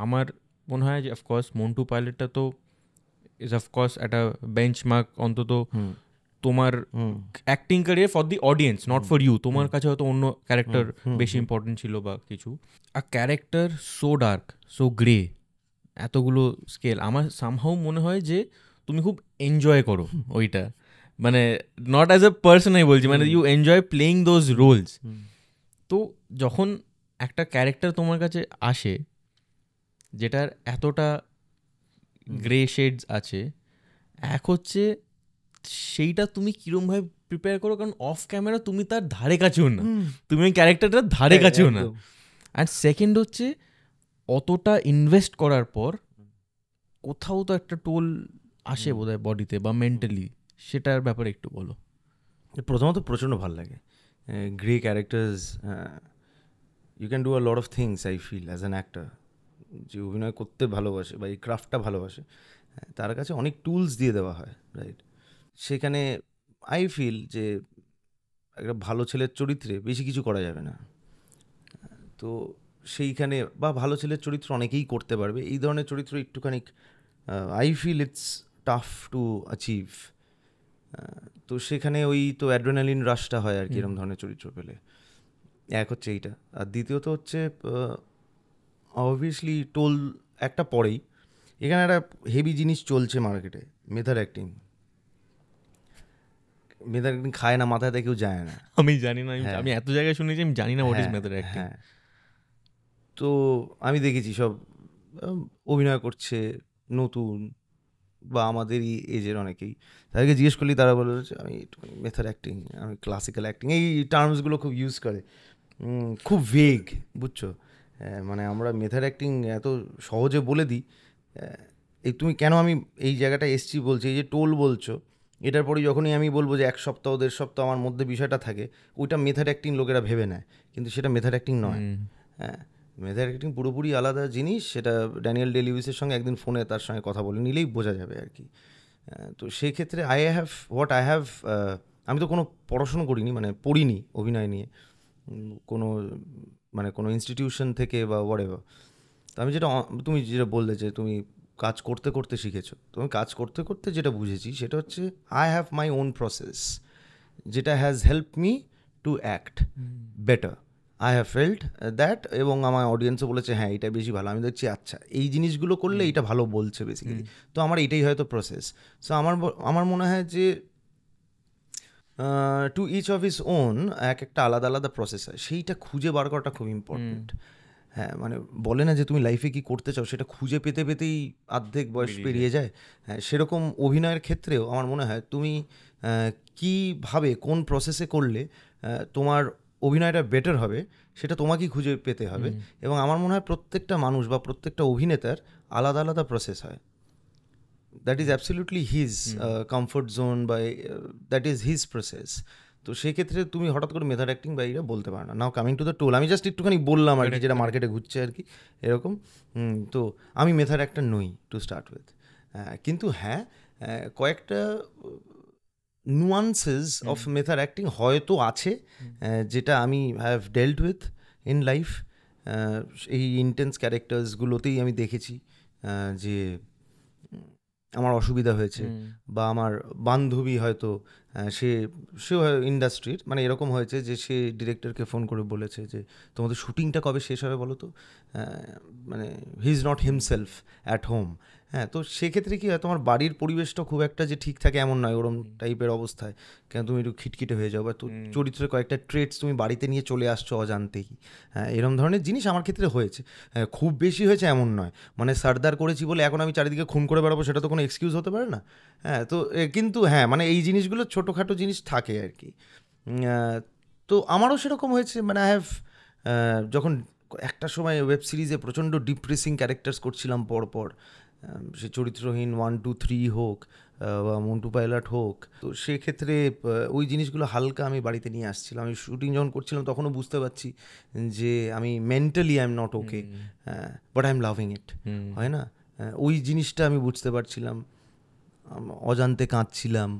আমার মনে হয় যে অফকোর্স মন্টু পাইলটটা তো ইজ অফকোর্স একটা বেঞ্চমার্ক অন্তত তোমার acting career for the audience, not for you. তোমার কাছে হয়তো অন্য ক্যারেক্টার বেশি ইম্পর্টেন্ট ছিল বা কিছু। আ character so dark, so grey, এতগুলো স্কেল, আমার সামহাউ মনে হয় যে তুমি খুব এনজয় করো ওইটা। মানে নট অ্যাজ এ পার্সন আমি বলছি, মানে you enjoy playing those roles. তো যখন একটা ক্যারেক্টার তোমার কাছে আসে যেটার এতটা গ্রে শেডস আছে, এক হচ্ছে সেইটা তুমি কিরমভাবে প্রিপেয়ার করো, কারণ অফ ক্যামেরা তুমি তার ধারে কাছেও না, তুমি ওই ক্যারেক্টারটার ধারে কাছেও না। অ্যান্ড সেকেন্ড হচ্ছে অতটা ইনভেস্ট করার পর কোথাও তো একটা টোল আসে বোধহয় বডিতে বা মেন্টালি, সেটার ব্যাপারে একটু বলো। প্রথমত প্রচণ্ড ভালো লাগে grey characters. You can do a lot of things I feel as an actor, যে অভিনয় করতে ভালোবাসে বা এই ক্রাফটটা ভালোবাসে, তার কাছে অনেক টুলস দিয়ে দেওয়া হয়, রাইট? সেখানে আই ফিল যে একটা ভালো ছেলের চরিত্রে বেশি কিছু করা যাবে না। তো সেইখানে বা ভালো ছেলের চরিত্র অনেকেই করতে পারবে, এই ধরনের চরিত্র একটুখানি I feel it's tough to achieve. তো সেখানে ওই তো অ্যাড্রেনালিন রাশটা হয় আর কি এরকম ধরনের চরিত্র পেলে। এক হচ্ছে এইটা, আর দ্বিতীয়ত হচ্ছে অবভিয়াসলি টোল একটা পরেই। এখানে একটা হেভি জিনিস চলছে মার্কেটে, মেথড অ্যাক্টিং। মেথড অ্যাক্টিং খায় না, মাথায় কেউ যায় না। আমি জানি না, আমি এত জায়গায় শুনেছি, আমি জানি না হোয়াট ইজ মেথড অ্যাক্টিং। তো আমি দেখেছি সব অভিনয় করছে নতুন বা আমাদেরই এজের অনেকেই, তাদেরকে জিজ্ঞেস করলেই তারা বলে আমি একটুখানি মেথড অ্যাক্টিং, আমি ক্লাসিক্যাল অ্যাক্টিং, এই টার্মসগুলো খুব ইউজ করে, খুব ভেগ, বুঝছো? মানে আমরা মেথড অ্যাক্টিং এত সহজে বলে দিই। এই তুমি কেন আমি এই জায়গাটা এসছি বলছি, এই যে টোল বলছো, এটার পরে যখনই আমি বলবো যে 1 সপ্তাহ 1.5 সপ্তাহ আমার মধ্যে বিষয়টা থাকে, ওইটা মেথড অ্যাক্টিং লোকেরা ভেবে নেয়, কিন্তু সেটা মেথড অ্যাক্টিং নয়। হ্যাঁ, মেথড অ্যাক্টিং পুরোপুরি আলাদা জিনিস। সেটা ড্যানিয়েল ডে লিউইসের সঙ্গে একদিন ফোনে তার সঙ্গে কথা বলে নিলেই বোঝা যাবে আর কি। তো সেই ক্ষেত্রে আই হ্যাভ আমি তো কোনো পড়াশুনো করিনি, মানে পড়িনি অভিনয় নিয়ে কোনো, মানে কোনো ইনস্টিটিউশন থেকে বা whatever। তো আমি যেটা তুমি যেটা বললে যে তুমি কাজ করতে করতে শিখেছো, তুমি কাজ করতে করতে যেটা বুঝেছি সেটা হচ্ছে I have my own process যেটা has help me to act better. I have felt that, এবং আমার অডিয়েন্সও বলেছে হ্যাঁ এটা বেশি ভালো। আমি দেখছি আচ্ছা এই জিনিসগুলো করলে এটা ভালো বলছে বেসিক্যালি, তো আমার এটাই হয়তো প্রসেস। সো আমার মনে হয় যে to each of his own, এক একটা আলাদা আলাদা প্রসেস হয়, সেইটা খুঁজে বার করাটা খুব ইম্পর্টেন্ট। হ্যাঁ, মানে বলে না যে তুমি লাইফে কি করতে চাও সেটা খুঁজে পেতে পেতেই অর্ধেক বয়স পেরিয়ে যায়। হ্যাঁ, সেরকম অভিনয়ের ক্ষেত্রেও আমার মনে হয় তুমি কীভাবে কোন প্রসেসে করলে তোমার অভিনয়টা বেটার হবে সেটা তোমাকেই খুঁজে পেতে হবে। এবং আমার মনে হয় প্রত্যেকটা মানুষ বা প্রত্যেকটা অভিনেতার আলাদা আলাদা প্রসেস হয়। That is absolutely his comfort zone বা দ্যাট ইজ হিজ প্রসেস। তো সেক্ষেত্রে তুমি হঠাৎ করে মেথড অ্যাক্টিং বা এইটা বলতে পারো না। নাও কামিং টু দ্য টোল, আমি জাস্ট একটুখানি বললাম আর কি যেটা মার্কেটে ঘুরছে আর কি এরকম। তো আমি মেথড অ্যাক্টর নই টু স্টার্ট উইথ, কিন্তু হ্যাঁ কয়েকটা নুয়ান্সেস অফ মেথড অ্যাক্টিং হয়তো আছে যেটা আমি হ্যাভ ডেল্ট উইথ ইন লাইফ। এই ইন্টেন্স ক্যারেক্টার্সগুলোতেই আমি দেখেছি যে আমার অসুবিধা হয়েছে, বা আমার বান্ধবী হয়তো সেও ইন্ডাস্ট্রির, মানে এরকম হয়েছে যে সে ডিরেক্টরকে ফোন করে বলেছে যে তোমাদের শুটিংটা কবে শেষ হবে বলো তো, মানে হি is not himself at home. হ্যাঁ, তো সেক্ষেত্রে কি হয়, তোমার বাড়ির পরিবেশটা খুব একটা যে ঠিক থাকে এমন নয়, ওরম টাইপের অবস্থায় কেন তুমি একটু খিটখিটে হয়ে যাও, বা তো চরিত্রের কয়েকটা ট্রেটস তুমি বাড়িতে নিয়ে চলে আসছো অজান্তেই। হ্যাঁ, এরম ধরনের জিনিস আমার ক্ষেত্রে হয়েছে। হ্যাঁ, খুব বেশি হয়েছে এমন নয়, মানে সর্দার করেছি বলে এখন আমি চারিদিকে খুন করে বেড়াবো সেটা তো কোনো এক্সকিউজ হতে পারে না। হ্যাঁ, তো কিন্তু হ্যাঁ মানে এই জিনিসগুলো ছোটোখাটো জিনিস থাকে আর কি। তো আমারও সেরকম হয়েছে, মানে আই হ্যাভ যখন একটা সময় ওয়েব সিরিজে প্রচণ্ড ডিপ্রেসিং ক্যারেক্টার্স করছিলাম পরপর, সে চরিত্রহীন 1, 2, 3 হোক বা মন্টু পাইলট হোক, তো সেক্ষেত্রে ওই জিনিসগুলো হালকা আমি বাড়িতে নিয়ে আসছিলাম। আমি শুটিং যখন করছিলাম তখনও বুঝতে পারছি যে আমি mentally I am not okay, but I am loving ইট, হয় না? ওই জিনিসটা আমি বুঝতে পারছিলাম, অজান্তে কাঁদছিলাম।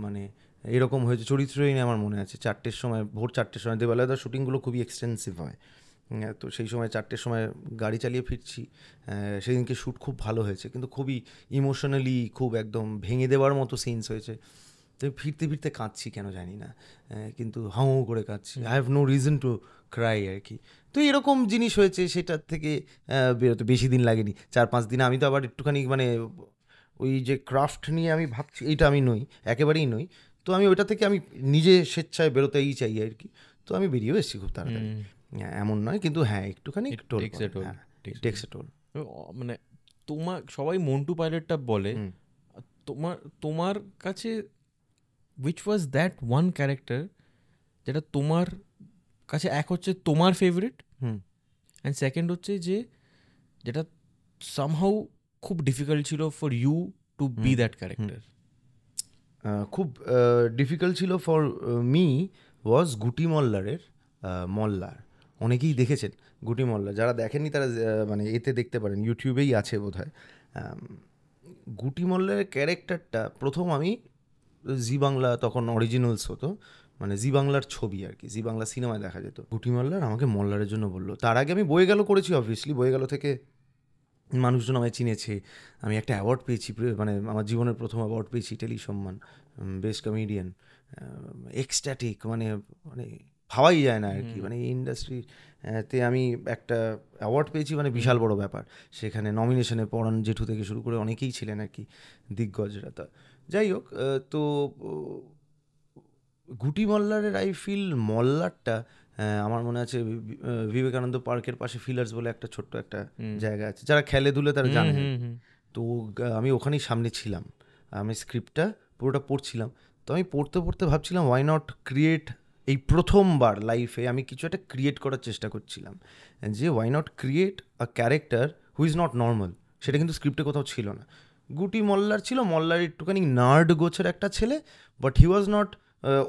মানে এরকম হয়েছে চরিত্রহীন, আমার মনে আছে 4টের সময়, ভোর 4টের সময়, দেবালয়দার শুটিংগুলো খুবই এক্সটেন্সিভ হয়, তো সেই সময় 4টের সময় গাড়ি চালিয়ে ফিরছি। সেদিনকে শ্যুট খুব ভালো হয়েছে, কিন্তু খুবই ইমোশনালি খুব একদম ভেঙে দেওয়ার মতো সিনস হয়েছে। তো ফিরতে ফিরতে কাঁদছি কেন জানি না, কিন্তু হাউ করে কাঁদছি, I have no reason to cry আর কি। তো এরকম জিনিস হয়েছে, সেটার থেকে বেরোতে বেশি দিন লাগেনি, 4-5 দিনে। আমি তো আবার একটুখানি মানে ওই যে ক্রাফট নিয়ে আমি ভাবছি এইটা আমি নই, একেবারেই নই। তো আমি ওইটা থেকে আমি নিজে স্বেচ্ছায় বেরোতেই চাই আর কি। তো আমি বেরিয়েও এসেছি খুব তাড়াতাড়ি, এমন নয়, কিন্তু হ্যাঁ একটুখানি টেক্স এ টোল। মানে তোমার সবাই মন্টু পাইলটটা বলে, তোমার কাছে which was that one character যেটা তোমার কাছে, এক হচ্ছে তোমার ফেভারিট, অ্যান্ড সেকেন্ড হচ্ছে যে যেটা সামহাউ খুব ডিফিকাল্ট ছিল for you to be that character? খুব ডিফিকাল্ট ছিল ফর মি ওয়াজ গুটি মল্লারের মল্লার। অনেকেই দেখেছেন গুটি মল্লার, যারা দেখেননি তারা মানে এতে দেখতে পারেন, ইউটিউবেই আছে বোধহয়। গুটি মল্লারের ক্যারেক্টারটা প্রথম আমি জি বাংলা, তখন অরিজিনালস হতো, মানে জি বাংলার ছবি আর কি, জি বাংলা সিনেমায় দেখা যেত। গুটি মল্লার আমাকে মল্লারের জন্য বললো, তার আগে আমি বয়ে গেল করেছি, অবভিয়াসলি বয়ে গেল থেকে মানুষজন আমায় চিনেছে, আমি একটা অ্যাওয়ার্ড পেয়েছি, মানে আমার জীবনের প্রথম অ্যাওয়ার্ড পেয়েছি, টেলি সম্মান, বেস্ট কমেডিয়ান। এক্সট্যাটিক, মানে মানে ভাবাই যায় না আর কি, মানে এই ইন্ডাস্ট্রিতে আমি একটা অ্যাওয়ার্ড পেয়েছি, মানে বিশাল বড় ব্যাপার। সেখানে নমিনেশনে পরাণ জেঠু থেকে শুরু করে অনেকেই ছিলেন আর কি, দিগ্গজরা। তা যাই হোক, তো গুটি মল্লারের আই ফিল মল্লারটা, আমার মনে আছে বিবেকানন্দ পার্কের পাশে ফিলার্স বলে একটা ছোট্ট একটা জায়গা আছে, যারা খেলে ধুলে তারা জানে। তো আমি ওখানেই সামনে ছিলাম, আমি স্ক্রিপ্টটা পুরোটা পড়ছিলাম। তো আমি পড়তে পড়তে ভাবছিলাম ওয়াই নট ক্রিয়েট, এই প্রথমবার লাইফে আমি কিছু একটা ক্রিয়েট করার চেষ্টা করছিলাম, যে why not create a character who is not normal. সেটা কিন্তু স্ক্রিপ্টে কোথাও ছিল না। গুটি মল্লার ছিল, মল্লার একটুখানি নার্ড গোছের একটা ছেলে, বাট হি ওয়াজ নট,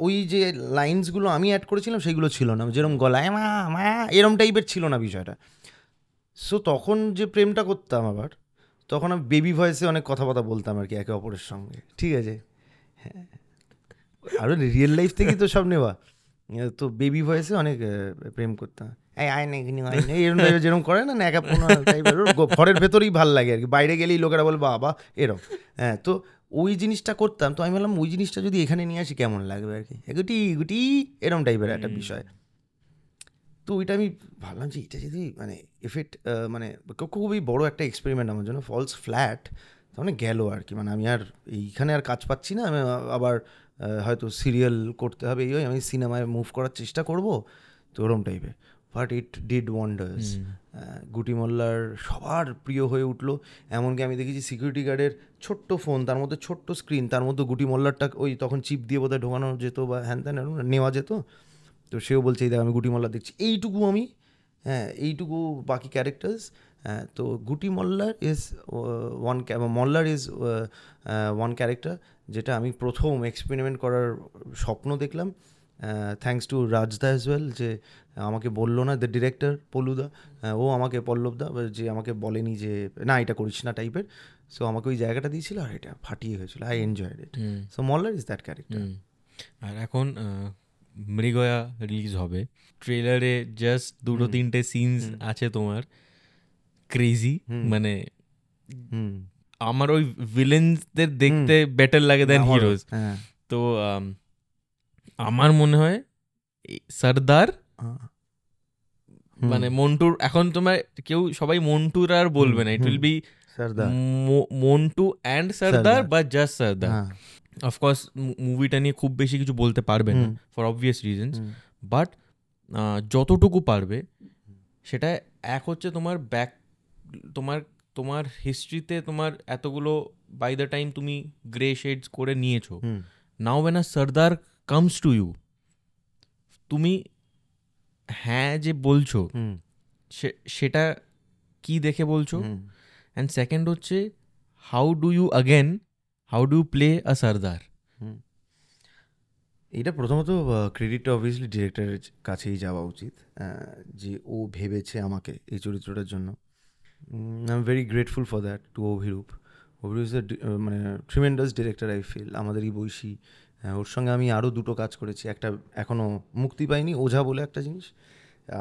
ওই যে লাইন্সগুলো আমি অ্যাড করেছিলাম সেইগুলো ছিল না, যেরকম গলায় মা মা এরম টাইপের ছিল না বিষয়টা। সো তখন যে প্রেমটা করতাম আবার, তখন আমি বেবি ভয়েসে অনেক কথাবার্তা বলতাম আর কি একে অপরের সঙ্গে, ঠিক আছে? হ্যাঁ, আরো রিয়েল লাইফ থেকেই তো সব নেওয়া। তো বেবি ভয়েসে অনেক প্রেম করতাম, এই আয় না এখানে আয় না, এরকম টাইপের যেরকম করে না ন্যাকাপোনা টাইপের, ঘরের ভেতরেই ভাল লাগে আর কি, বাইরে গেলেই লোকেরা বলে বাবা এরকম। হ্যাঁ, তো ওই জিনিসটা করতাম। তো আমি বললাম ওই জিনিসটা যদি এখানে নিয়ে আসি কেমন লাগবে আর কি, গুটি গুটি এরকম টাইপের একটা বিষয়। তো ওইটা আমি ভাবলাম যে এটা যদি মানে এফেক্ট মানে খুবই বড় একটা এক্সপেরিমেন্ট আমার জন্য, ফলস ফ্ল্যাট মানে গেল আর কি। মানে আমি আর এইখানে আর কাজ পাচ্ছি না, আমি আবার হয়তো সিরিয়াল করতে হবে, এই আমি সিনেমায় মুভ করার চেষ্টা করব, তো ওরম টাইপের। But it did wonders. গুটি মোল্লার সবার প্রিয় হয়ে উঠলো। এমনকি আমি দেখেছি সিকিউরিটি গার্ডের ছোট্ট ফোন, তার মধ্যে ছোট্ট স্ক্রিন, তার মধ্যে গুটি মোল্লারটা ওই তখন চিপ দিয়ে বোধহয় ঢোকানো যেত বা হ্যান ত্যান নেওয়া যেত। তো সেও বলছে এই দেখ আমি গুটি মোল্লা দেখছি, এইটুকু আমি, হ্যাঁ এইটুকু, বাকি ক্যারেক্টার্স। হ্যাঁ, তো গুটি মোল্লার ইজ মোল্লার ইজ ওয়ান ক্যারেক্টার যেটা আমি প্রথম এক্সপেরিমেন্ট করার স্বপ্ন দেখলাম, thanks to Rajda as well, যে আমাকে বললো না, দ্য ডিরেক্টর পল্লুদা, ও আমাকে পল্লবদা, যে আমাকে বলেনি যে না এটা করিস না টাইপের। সো আমাকে ওই জায়গাটা দিয়েছিল আর এটা ফাটিয়ে হয়েছিল, আই এনজয়েড ইট। সো মোল্লার ইজ দ্যাট ক্যারেক্টার। আর এখন মৃগয়া রিলিজ হবে, ট্রেলারে জাস্ট 2-3টে সিনস আছে তোমার ক্রেজি, মানে আমার ওই ভিলেনসদের দেখতে বেটার লাগে দেন হিরোজ। তো আমার মনে হয় সর্দার মানে মন্টুর, এখন তোমার কেউ সবাই মন্টুর আর বলবে না, it will be Montu and Sardar বা জাস্ট সর্দার। অফকোর্স মুভিটা নিয়ে খুব বেশি কিছু বলতে পারবে না ফর অবভিয়াস রিজনস, বাট যতটুকু পারবে সেটা এক হচ্ছে তোমার ব্যাক, তোমার হিস্ট্রিতে তোমার এতগুলো বাই দ্য টাইম তুমি গ্রে শেডস করে নিয়েছো, now when a Sardar comes to you, তুমি হ্যাঁ যে বলছো সেটা কি দেখে বলছো, অ্যান্ড সেকেন্ড হচ্ছে how do you play a Sardar. এটা প্রথমত ক্রেডিটটা অবভিয়াসলি ডিরেক্টরের কাছেই যাওয়া উচিত, যে ও ভেবেছে আমাকে এই চরিত্রটার জন্য। I am very grateful for that to Abhirup. Abhirup is মানে ট্রিমেন্ডাস ডিরেক্টর আই ফিল, আমাদেরই বৈশী। ওর সঙ্গে আমি আরও দুটো কাজ করেছি, একটা এখনও মুক্তি পাইনি, ওঝা বলে একটা জিনিস,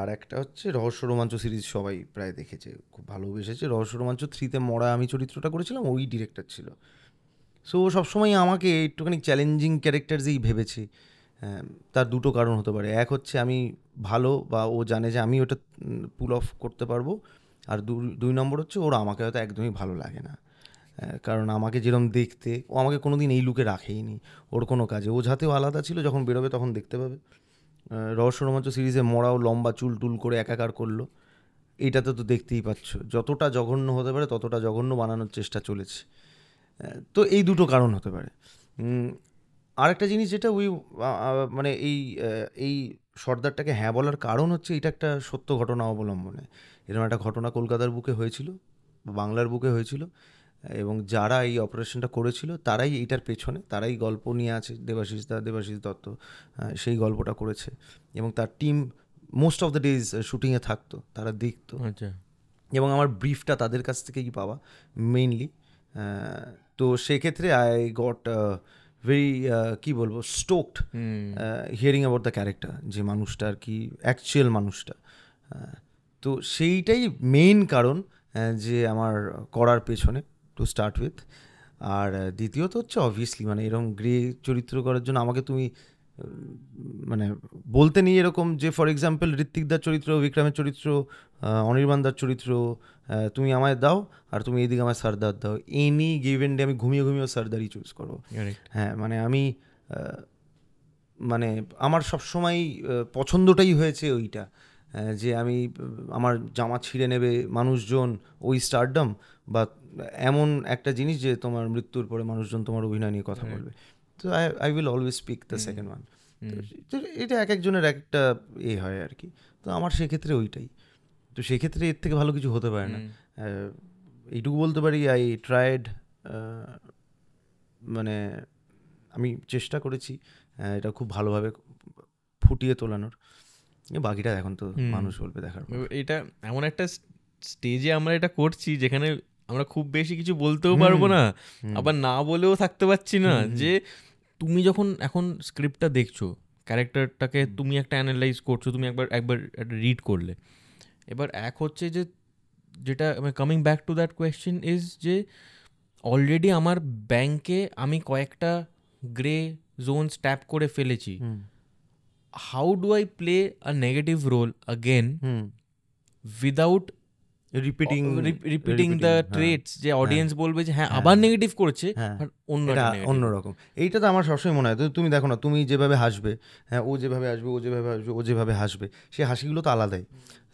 আর একটা হচ্ছে রহস্য রোমাঞ্চ সিরিজ, সবাই প্রায় দেখেছে, খুব ভালোবেসেছে। রহস্য রোমাঞ্চ 3তে মরা আমি চরিত্রটা করেছিলাম, ওই ডিরেক্টর ছিল। সো ও সবসময় আমাকে একটুখানি চ্যালেঞ্জিং ক্যারেক্টারসই ভেবেছে। তার দুটো কারণ হতে পারে, এক হচ্ছে আমি ভালো, বা ও জানে যে আমি ওটা পুল অফ করতে পারবো, আর দুই নম্বর হচ্ছে ওর আমাকে হয়তো একদমই ভালো লাগে না, কারণ আমাকে যেরকম দেখতে, ও আমাকে কোনো দিন এই লুকে রাখেইনি ওর কোনো কাজে। ও যাতেও আলাদা ছিল, যখন বেরোবে তখন দেখতে পাবে। রহস্য রোমাঞ্চ সিরিজে মরাও লম্বা চুল টুল করে একাকার করলো, এইটাতে তো দেখতেই পাচ্ছ যতটা জঘন্য হতে পারে ততটা জঘন্য বানানোর চেষ্টা চলেছে। তো এই দুটো কারণ হতে পারে। আরেকটা জিনিস যেটা ওই মানে এই সর্দারটাকে হ্যাঁ বলার কারণ হচ্ছে এটা একটা সত্য ঘটনা অবলম্বনে। এরকম একটা ঘটনা কলকাতার বুকে হয়েছিল, বাংলার বুকে হয়েছিল, এবং যারা এই অপারেশনটা করেছিল তারাই এইটার পেছনে, তারাই গল্প নিয়ে আছে, দেবাশিস দত্ত সেই গল্পটা করেছে, এবং তার team most of the days শুটিংয়ে থাকতো, তারা দেখতো। আচ্ছা, এবং আমার ব্রিফটা তাদের কাছ থেকেই পাওয়া মেইনলি। তো সেক্ষেত্রে আই গট ভেরি কী বলবো স্টোকড হিয়ারিং অ্যাবাউট দ্য ক্যারেক্টার, যে মানুষটা আর কি অ্যাকচুয়াল মানুষটা। তো সেইটাই মেইন কারণ যে আমার করার পেছনে টু স্টার্ট উইথ। আর দ্বিতীয়ত হচ্ছে অবভিয়াসলি মানে এরকম গ্রে চরিত্র করার জন্য আমাকে তুমি মানে বলতে নেই এরকম যে ফর এক্সাম্পল ঋত্বিকদার চরিত্র, বিক্রমের চরিত্র, অনির্বাণদার চরিত্র তুমি আমায় দাও, আর তুমি এইদিকে আমায় সর্দার দাও, এনি গিভেন ডে আমি ঘুমিয়ে ঘুমিয়েও সর্দারই চুজ করবো। হ্যাঁ, মানে আমি মানে আমার সবসময় পছন্দটাই হয়েছে ওইটা, যে আমি আমার জামা ছিঁড়ে নেবে মানুষজন, ওই স্টারডম, বা এমন একটা জিনিস যে তোমার মৃত্যুর পরে মানুষজন তোমার অভিনয় নিয়ে কথা বলবে। তো I will always speak the second one. তো এটা এক একজনের এক একটা হয় আর কি। তো আমার সেক্ষেত্রে ওইটাই, তো সেক্ষেত্রে এর থেকে ভালো কিছু হতে পারে না। এইটুকু বলতে পারি আই ট্রাইড, মানে আমি চেষ্টা করেছি এটা খুব ভালোভাবে ফুটিয়ে তোলানোর, বাকিটা এখন তো মানুষ বলবে দেখার। এটা এমন একটা স্টেজে আমরা এটা করছি যেখানে আমরা খুব বেশি কিছু বলতেও পারবো না, আবার না বলেও থাকতে পারছি না, যে তুমি যখন এখন স্ক্রিপ্টটা দেখছো, ক্যারেক্টারটাকে তুমি একটা অ্যানালাইজ করছো, তুমি একবার একটা রিড করলে, এবার এক হচ্ছে যে যেটা coming back to that question is যে অলরেডি আমার ব্যাংকে আমি কয়েকটা গ্রে জোনস ট্যাপ করে ফেলেছি, how do I play a negative role again without repeating the traits, যে অডিয়েন্স বলবে যে হ্যাঁ আবার নেগেটিভ করেছে, অন্যরকম। এইটা তো আমার সবসময় মনে হয়। তুমি দেখো না, তুমি যেভাবে হাসবে, হ্যাঁ ও যেভাবে আসবে, ও যেভাবে আসবে, ও যেভাবে হাসবে, সেই হাসিগুলো তো আলাদাই।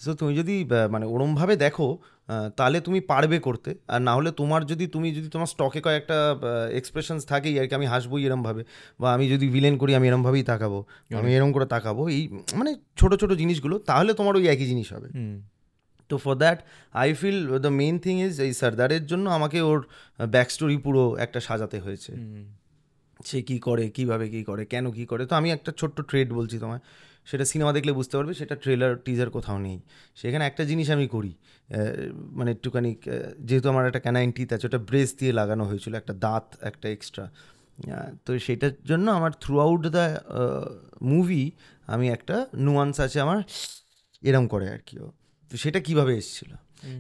সো তুমি যদি মানে ওরমভাবে দেখো তাহলে তুমি পারবে করতে। আর না হলে তুমি যদি তোমার স্টকে কয়েকটা এক্সপ্রেশনস থাকেই আর কি, আমি হাসবোই এরমভাবে, বা আমি যদি ভিলেন করি আমি এরমভাবেই তাকাবো, আমি এরম করে তাকাবো, এই মানে ছোট ছোট জিনিসগুলো, তাহলে তোমার ওই একই জিনিস হবে। তো for that I feel the main thing is এই সর্দারের জন্য আমাকে ওর ব্যাক স্টোরি পুরো একটা সাজাতে হয়েছে, সে কী করে, কীভাবে কী করে, কেন কী করে। তো আমি একটা ছোট্ট ট্রেড বলছি তোমায়, সেটা সিনেমা দেখলে বুঝতে পারবে, সেটা ট্রেলার টিজার কোথাও নেই। সেখানে একটা জিনিস আমি করি, মানে একটুখানি, যেহেতু আমার একটা ক্যানাইন টিথ আছে, ওটা ব্রেস দিয়ে লাগানো হয়েছিল, একটা দাঁত একটা এক্সট্রা, তো সেটার জন্য আমার থ্রু আউট দ্য মুভি আমি একটা নুয়ান্স আছে আমার এরম করে আর কি। তো সেটা কীভাবে এসেছিলো,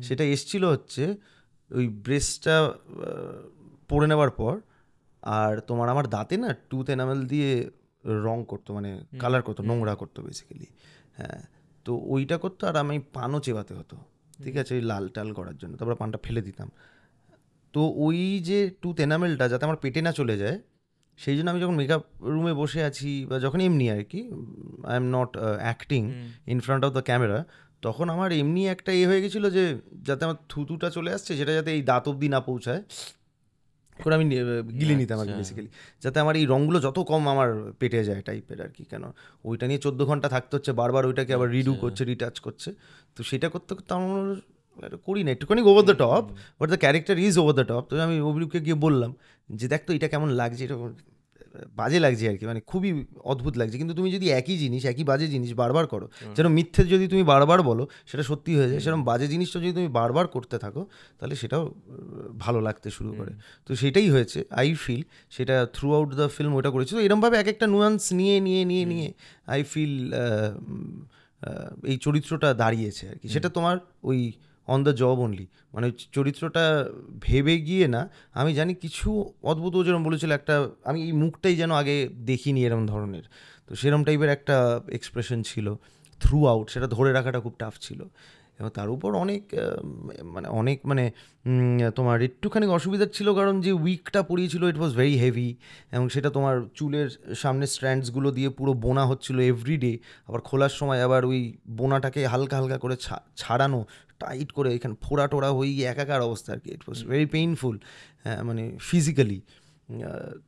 সেটা এসেছিলো হচ্ছে ওই ব্রেসটা পরে নেওয়ার পর, আর তোমার আমার দাঁতে না টুথ এনামেল দিয়ে রং করতো, মানে কালার করতো, নোংরা করতো বেসিক্যালি। হ্যাঁ, তো ওইটা করতো, আর আমি পানও চেবাতে হতো, ঠিক আছে, ওই লাল টাল করার জন্য, তারপর পানটা ফেলে দিতাম। তো ওই যে টুথ এনামেলটা যাতে আমার পেটে না চলে যায়, সেই জন্য আমি যখন মেকআপ রুমে বসে আছি, বা যখন এমনি আর কি, I am not acting in front of the camera, তখন আমার এমনি একটা হয়ে গেছিলো যে যাতে আমার থুতুটা চলে আসছে, সেটা যাতে এই দাঁত অবধি না পৌঁছায় করে আমি গিলে নিতাম আর কি বেসিক্যালি, যাতে আমার এই রঙগুলো যত কম আমার পেটে যায় টাইপের আর কি। কেন ওইটা নিয়ে 14 ঘন্টা থাকতে হচ্ছে, বারবার ওইটাকে আবার রিডু করছে, রিটাচ করছে। তো সেটা করতে করতে আমার করি না, একটুখানি over the top, but the character is over the top. তো আমি অভিরূপকে গিয়ে বললাম যে দেখ তো এটা কেমন লাগছে, এটা বাজে লাগছে আর কি, মানে খুবই অদ্ভুত লাগছে। কিন্তু তুমি যদি একই জিনিস, একই বাজে জিনিস বারবার করো, যেরকম মিথ্যে যদি তুমি বারবার বলো সেটা সত্যি হয়ে যায়, সেরকম বাজে জিনিসটা যদি তুমি বারবার করতে থাকো তাহলে সেটাও ভালো লাগতে শুরু করে। তো সেটাই হয়েছে, আই ফিল সেটা থ্রু আউট দ্য ফিল্ম ওটা করেছি। তো এরমভাবে এক একটা নুয়ান্স নিয়ে নিয়ে নিয়ে নিয়ে আই ফিল এই চরিত্রটা দাঁড়িয়েছে আর কি। সেটা তোমার ওই অন দ্য জব অনলি, মানে চরিত্রটা ভেবে গিয়ে না, আমি জানি কিছু অদ্ভুত, যেরকম বলেছিল একটা, আমি এই মুখটাই যেন আগে দেখিনি এরম ধরনের, তো সেরম টাইপের একটা এক্সপ্রেশন ছিল থ্রু আউট, সেটা ধরে রাখাটা খুব টাফ ছিল। এবং তার উপর অনেক তোমার একটুখানি অসুবিধার ছিল, কারণ যে উইকটা পরিয়েছিল ইট ওয়াজ ভেরি হেভি, এবং সেটা তোমার চুলের সামনে স্ট্র্যান্ডসগুলো দিয়ে পুরো বোনা হচ্ছিল এভরিডে, আবার খোলার সময় আবার ওই বোনাটাকে হালকা হালকা করে ছাড়ানো, টাইট করে এখানে ফোড়া টোড়া হয়ে গিয়ে একাকার অবস্থা আর কি। ইট ওয়াজ ভেরি পেইনফুল, মানে ফিজিক্যালি।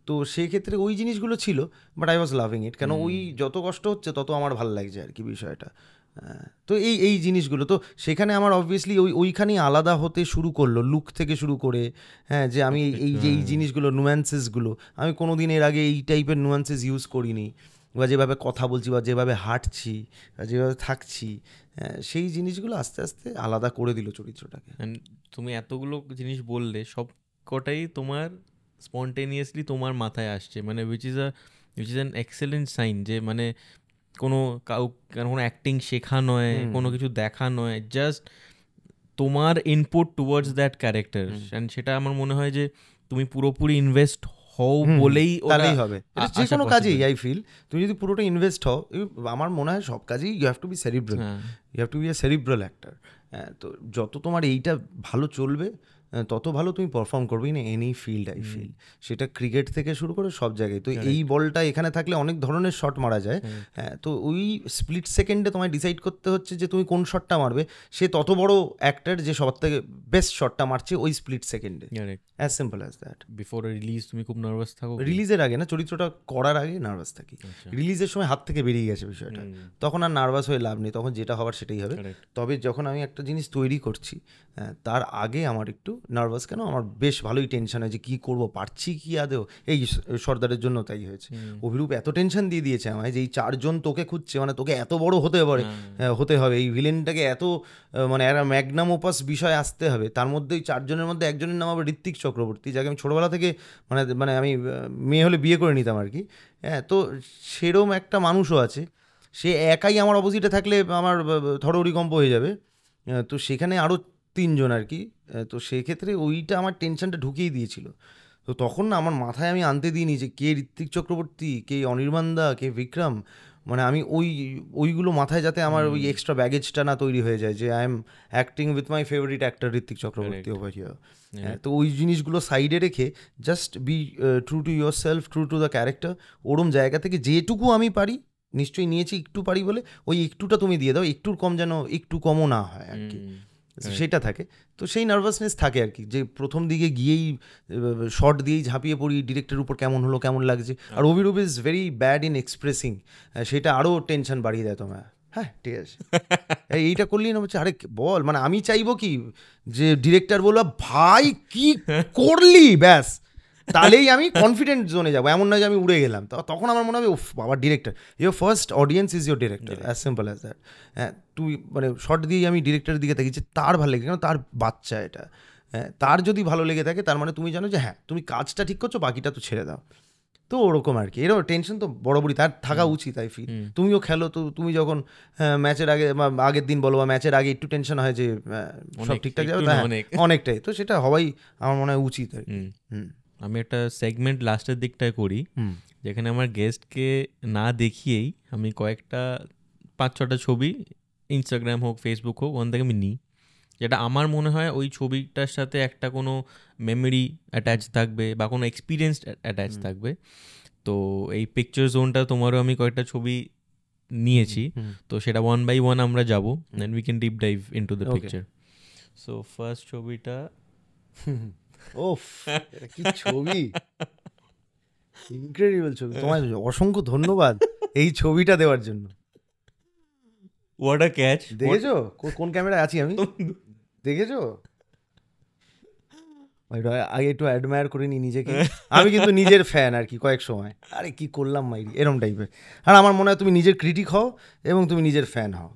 তো সেক্ষেত্রে ওই জিনিসগুলো ছিল, বাট আই ওয়াজ লাভিং ইট। কেন ওই যত কষ্ট হচ্ছে তত আমার ভালো লাগছে আর কি বিষয়টা। তো এই জিনিসগুলো তো সেখানে আমার অবভিয়াসলি ওইখানেই আলাদা হতে শুরু করলো, লুক থেকে শুরু করে, হ্যাঁ, যে আমি এই জিনিসগুলো, নুয়ান্সেসগুলো আমি কোনো দিন এর আগে এই টাইপের নুয়ান্সেস ইউজ করিনি, বা যেভাবে কথা বলছি, বা যেভাবে হাঁটছি, বা যেভাবে থাকছি, সেই জিনিসগুলো আস্তে আস্তে আলাদা করে দিল চরিত্রটাকে। তুমি এতগুলো জিনিস বললে, সব কটাই তোমার স্পন্টেনিয়াসলি তোমার মাথায় আসছে, মানে which is an excellent sign, যে মানে কোনো অ্যাক্টিং শেখা নয়, কোনো কিছু দেখা নয়, জাস্ট তোমার input towards that character. And সেটা আমার মনে হয় যে তুমি পুরোপুরি ইনভেস্ট হও বলেই তাহলেই হবে, যে কোনো কাজেই আই ফিল তুমি যদি পুরোটা ইনভেস্ট হও, আমার মনে হয় সব কাজেই you have to be cerebral, you have to be a cerebral actor. তো যত তোমার এইটা ভালো চলবে তত ভালো তুমি পারফর্ম করবেই না এনি ফিল্ড, আই ফিল। সেটা ক্রিকেট থেকে শুরু করে সব জায়গায়। তো এই বলটা এখানে থাকলে অনেক ধরনের শট মারা যায়, তো ওই স্প্লিট সেকেন্ডে তোমায় ডিসাইড করতে হচ্ছে যে তুমি কোন শটটা মারবে। সে তত বড় অ্যাক্টর যে সবার থেকে বেস্ট শটটা মারছে ওই স্প্লিট সেকেন্ডে, as simple as that. Before release তুমি খুব নার্ভাস থাকো? রিলিজের আগে না, চরিত্রটা করার আগে নার্ভাস থাকি। রিলিজের সময় হাত থেকে বেরিয়ে গেছে বিষয়টা, তখন আর নার্ভাস হয়ে লাভ নেই, তখন যেটা হওয়ার সেটাই হবে। তবে যখন আমি একটা জিনিস তৈরি করছি তার আগে আমার একটু নার্ভাস কেন, আমার বেশ ভালোই টেনশন হয় যে কী করবো, পারছি কি আদেও। এই সর্দারের জন্য তাই হয়েছে। অভিরূপ এত টেনশন দিয়ে দিয়েছে আমায় যে এই 4 জন তোকে খুঁজছে, মানে তোকে এত বড় হতে হবে, এই ভিলেনটাকে এত মানে একটা ম্যাগনাম ওপাস বিষয় আসতে হবে, তার মধ্যে ওই 4 জনের মধ্যে একজনের নাম আবার ঋত্বিক চক্রবর্তী, যাকে আমি ছোটোবেলা থেকে মানে আমি মেয়ে হলে বিয়ে করে নিতাম আর কি। হ্যাঁ, তো সেরম একটা মানুষও আছে, সে একাই আমার অপোজিটে থাকলে আমার থরহরিকম্প হয়ে যাবে। তো সেখানে আরও 3 জন আর কি। তো সেক্ষেত্রে ওইটা আমার টেনশনটা ঢুকিয়ে দিয়েছিল। তো তখন না আমার মাথায় আমি আনতে দিইনি যে কে ঋত্বিক চক্রবর্তী, কে অনির্বাণ দা, কে বিক্রম। মানে আমি ওইগুলো মাথায় যাতে আমার ওই এক্সট্রা ব্যাগেজটা না তৈরি হয়ে যায় যে I am acting with my favourite actor Ritwick Chakraborty over here. তো ওই জিনিসগুলো সাইডে রেখে just be true to yourself, true to the character. ওরম জায়গা থেকে যেটুকু আমি পারি, নিশ্চয়ই নিয়েছি, একটু পারি বলে ওই একটুটা তুমি দিয়ে দাও, একটুর কম যেন একটু কমও না হয় আর কি, সেটা থাকে। তো সেই নার্ভাসনেস থাকে আর কি, যে প্রথম দিকে গিয়েই শর্ট দিয়েই ঝাঁপিয়ে পড়ি, ডিরেক্টরের উপর কেমন হলো, কেমন লাগছে। আর Abhirup is very bad in expressing, সেটা আরও টেনশন বাড়িয়ে দেয় তোমার। হ্যাঁ ঠিক আছে, এইটা করলেই না হচ্ছে, আরে বল, মানে আমি চাইবো কি যে ডিরেক্টর বললো ভাই কি করলি, ব্যাস, তাহলেই আমি কনফিডেন্ট জোনে যাবো। এমন নয় যে আমি উড়ে গেলাম, তখন আমার মনে হবে উফ বাবা director, your first audience is your director, as simple as that. হ্যাঁ, তুই মানে শর্ট দিয়েই আমি ডিরেক্টরের দিকে থাকি যে তার ভালো লেগে, কেন তার বাচ্চা এটা, হ্যাঁ, তার যদি ভালো লেগে থাকে তার মানে তুমি জানো যে হ্যাঁ তুমি কাজটা ঠিক করছো, বাকিটা তো ছেড়ে দাও। তো ওরকম আর কি, এরকম টেনশন তো বরাবরই তার থাকা উচিত, আই ফিল। তুমিও খেলো, তো তুমি যখন ম্যাচের আগে বা আগের দিন বলো বা ম্যাচের আগে একটু টেনশন হয় যে সব ঠিকঠাক যাবে, অনেকটাই, তো সেটা হওয়াই আমার মনে হয় উচিত আর কি। আমি একটা সেগমেন্ট লাস্টের দিকটায় করি, যেখানে আমার গেস্টকে না দেখিয়েই আমি কয়েকটা 5-6টা ছবি, ইনস্টাগ্রাম হোক ফেসবুক হোক, ওখান থেকে আমি নিই, যেটা আমার মনে হয় ওই ছবিটার সাথে একটা কোনো মেমোরি অ্যাটাচ থাকবে বা কোনো এক্সপিরিয়েন্স অ্যাটাচ থাকবে। তো এই পিকচার জোনটা তোমারও আমি কয়েকটা ছবি নিয়েছি, তো সেটা 1 by 1 আমরা যাবো, then we can deep dive into the picture. So first ছবিটা, ওফ কি ছবি, ইনক্রেডিবল ছবি, তোমায় অসংখ্য ধন্যবাদ এই ছবিটা দেওয়ার জন্য। What a catch! দেখেছো কোন ক্যামেরায় আছি আমি, দেখেছো? আগে একটু অ্যাডমায়ার করে নি নিজেকে, আমি কিন্তু নিজের ফ্যান আর কি কয়েক সময়, আরে কি করলাম মাইরি এরম টাইপের। আর আমার মনে হয় তুমি নিজের ক্রিটিক হও এবং তুমি নিজের ফ্যান হও,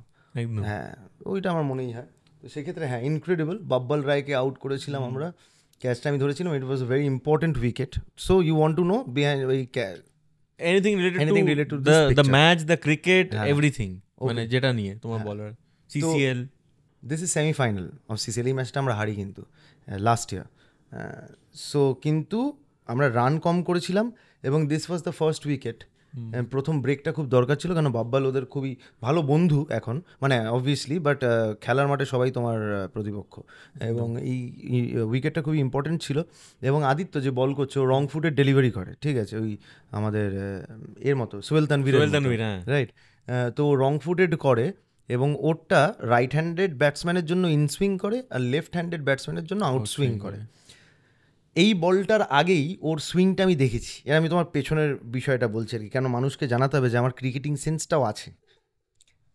হ্যাঁ ওইটা আমার মনেই হয়। তো সেক্ষেত্রে হ্যাঁ ইনক্রেডিবল, বাব্বল রায়কে আউট করেছিলাম আমরা, ক্যাচটা আমি ধরেছিলাম, it was a very important wicket. So you want to know behind ওই anything related to the match, the cricket, everything, মানে যেটা নিয়ে তোমার বলার। CCL, this is semifinal of CCL, এই ম্যাচটা আমরা হারি কিন্তু লাস্ট ইয়ার। সো কিন্তু আমরা রান কম করেছিলাম এবং this was the first wicket. প্রথম ব্রেকটা খুব দরকার ছিল, কেন বাব্বাল ওদের খুবই ভালো বন্ধু এখন, মানে অবভিয়াসলি, বাট খেলার মাঠে সবাই তোমার প্রতিপক্ষ, এবং এই উইকেটটা খুবই ইম্পর্টেন্ট ছিল। এবং আদিত্য যে বল করছে ও রং ফুটের ডেলিভারি করে, ঠিক আছে, ওই আমাদের এর মতো সোহেল তানভীর, রাইট? তো রং ফুটেড করে এবং ওরটা রাইট হ্যান্ডেড ব্যাটসম্যানের জন্য ইনসুইং করে আর লেফট হ্যান্ডেড ব্যাটসম্যানের জন্য আউটসুইং করে। এই বলটার আগেই ওর সুইংটা আমি দেখেছি, এর আমি তোমার পেছনের বিষয়টা বলছি আর কি, কেন মানুষকে জানাতে হবে যে আমার ক্রিকেটিং সেন্সটাও আছে।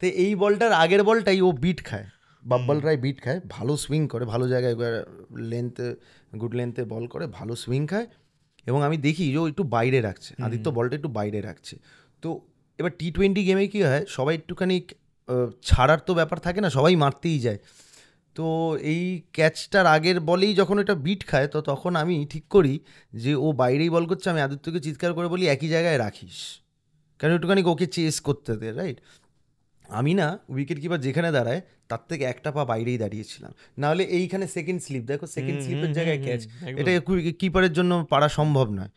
তো এই বলটার আগের বলটাই ও বিট খায়, বাব্বল রায় বিট খায়, ভালো সুইং করে, ভালো জায়গায় লেন্থে, গুড লেন্থে বল করে, ভালো সুইং খায়, এবং আমি দেখি যে ও একটু বাইরে রাখছে, আদিত্য বলটা একটু বাইরে রাখছে। তো এবার T20 গেমে কী হয়, সবাই একটুখানি ছাড়ার তো ব্যাপার থাকে না, সবাই মারতেই যায়। তো এই ক্যাচটার আগের বলেই যখন এটা বিট খায়, তো তখন আমি ঠিক করি যে ও বাইরেই বল করছে, আমি আদিত্যকে চিৎকার করে বলি একই জায়গায় রাখিস, কারণ একটুখানি ওকে চেস করতে দে, রাইট? আমি না উইকেট কিপার যেখানে দাঁড়ায় তার থেকে একটা পা বাইরেই দাঁড়িয়েছিলাম, নাহলে এইখানে সেকেন্ড স্লিপ, দেখো সেকেন্ড স্লিপের জায়গায় ক্যাচ, এটা কিপারের জন্য পারা সম্ভব নয়।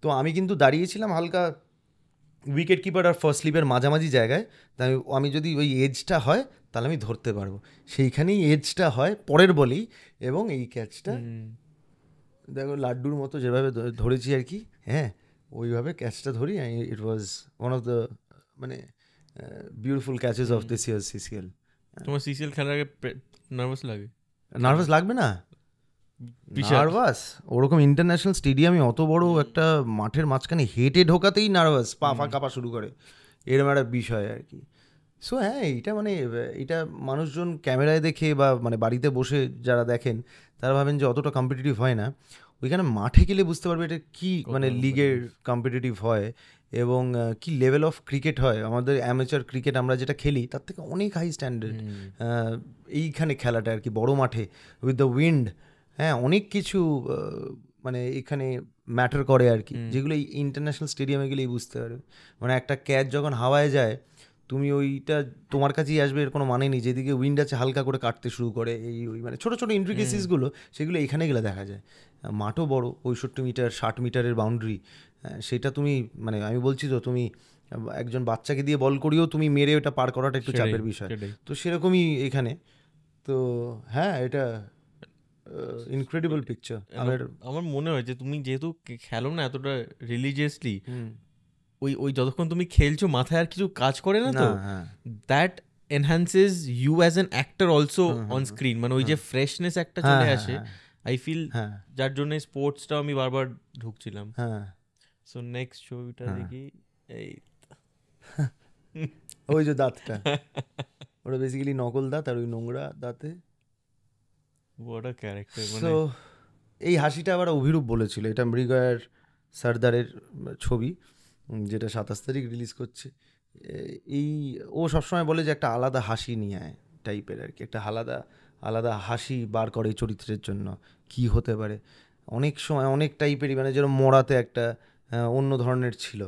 তো আমি কিন্তু দাঁড়িয়েছিলাম হালকা উইকেট কিপার আর ফার্স্ট স্লিপের মাঝামাঝি জায়গায়, তাই আমি যদি ওই এজটা হয় তাহলে আমি ধরতে পারবো, সেইখানেই এজটা হয় পরের বলেই, এবং এই ক্যাচটা দেখো লাড্ডুর মতো যেভাবে ধরেছি আর কি, হ্যাঁ ওইভাবে ক্যাচটা ধরি। ইট ওয়াজ ওয়ান অফ দ্য মানে beautiful catches of this year CCL। তোমার CCL খেলার আগে নার্ভাস লাগে? নার্ভাস লাগবে না, নার্ভাস ওরকম ইন্টারন্যাশনাল স্টেডিয়ামে অত বড় একটা মাঠের মাঝখানে হেঁটে ঢোকাতেই নার্ভাস, পা কাঁপা শুরু করে, এরকম একটা বিষয় আর কি। সো হ্যাঁ এইটা মানে এটা মানুষজন ক্যামেরায় দেখে বা মানে বাড়িতে বসে যারা দেখেন তারা ভাবেন যে অতটা কম্পিটিটিভ হয় না। ওইখানে মাঠে গেলে বুঝতে পারবে এটা কি মানে লিগের কম্পিটিটিভ হয় এবং কি লেভেল অফ ক্রিকেট হয়। আমাদের অ্যামেচার ক্রিকেট আমরা যেটা খেলি তার থেকে অনেক হাই স্ট্যান্ডার্ড এইখানে খেলাটা আর কি, বড় মাঠে উইথ দ্য উইন্ড। হ্যাঁ, অনেক কিছু মানে এখানে ম্যাটার করে আর কি, যেগুলো এই ইন্টারন্যাশনাল স্টেডিয়ামে গেলেই বুঝতে পারবে। মানে একটা ক্যাচ যখন হাওয়ায় যায় তুমি ওইটা তোমার কাছেই আসবে এর কোনো মানে নেই। যেদিকে উইন্ড আছে হালকা করে কাটতে শুরু করে, এই ওই মানে ছোটো ছোটো ইন্ট্রিকেসিসগুলো সেগুলো এখানে গেলে দেখা যায়। মাঠও বড়, 65 মিটার 60 মিটারের বাউন্ডারি। সেটা তুমি মানে আমি বলছি তো, তুমি একজন বাচ্চাকে দিয়ে বল করিয়েও তুমি মেরে ওটা পার করাটা একটু চাপের বিষয়। তো সেরকমই এখানে। তো হ্যাঁ, এটা ইনক্রেডিবল পিকচার। আমার মনে হয় যে তুমি যেহেতু খেলো না এতটা রিলিজিয়াসলি, ওই যতক্ষণ তুমি খেলছো মাথায় আর কিছু কাজ করে না, তো that enhances you as an actor also on screen. মানে ওই যে ফ্রেশনেস একটা চলে আসে, আই ফিল, যার জন্য স্পোর্টসটাও আমি বারবার ঢুকছিলাম। সো নেক্সট ছবিটা দেখি, এই ওই যে দাঁতটা, ওটা বেসিক্যালি নকল দাঁত, আর ওই নোংরা দাঁতে হোয়াট আ ক্যারেক্টার। সো এই হাসিটা আবার অভিরূপ বলেছিল, এটা মৃগয়ার সর্দারের ছবি যেটা 27 তারিখ রিলিজ করছে। এই ও সবসময় বলে যে একটা আলাদা হাসি নিয়ে আয় টাইপের আর কি, একটা আলাদা আলাদা হাসি বার করে এই চরিত্রের জন্য। কি হতে পারে অনেক সময় অনেক টাইপেরই, মানে যেরকম মরাতে একটা অন্য ধরনের ছিল।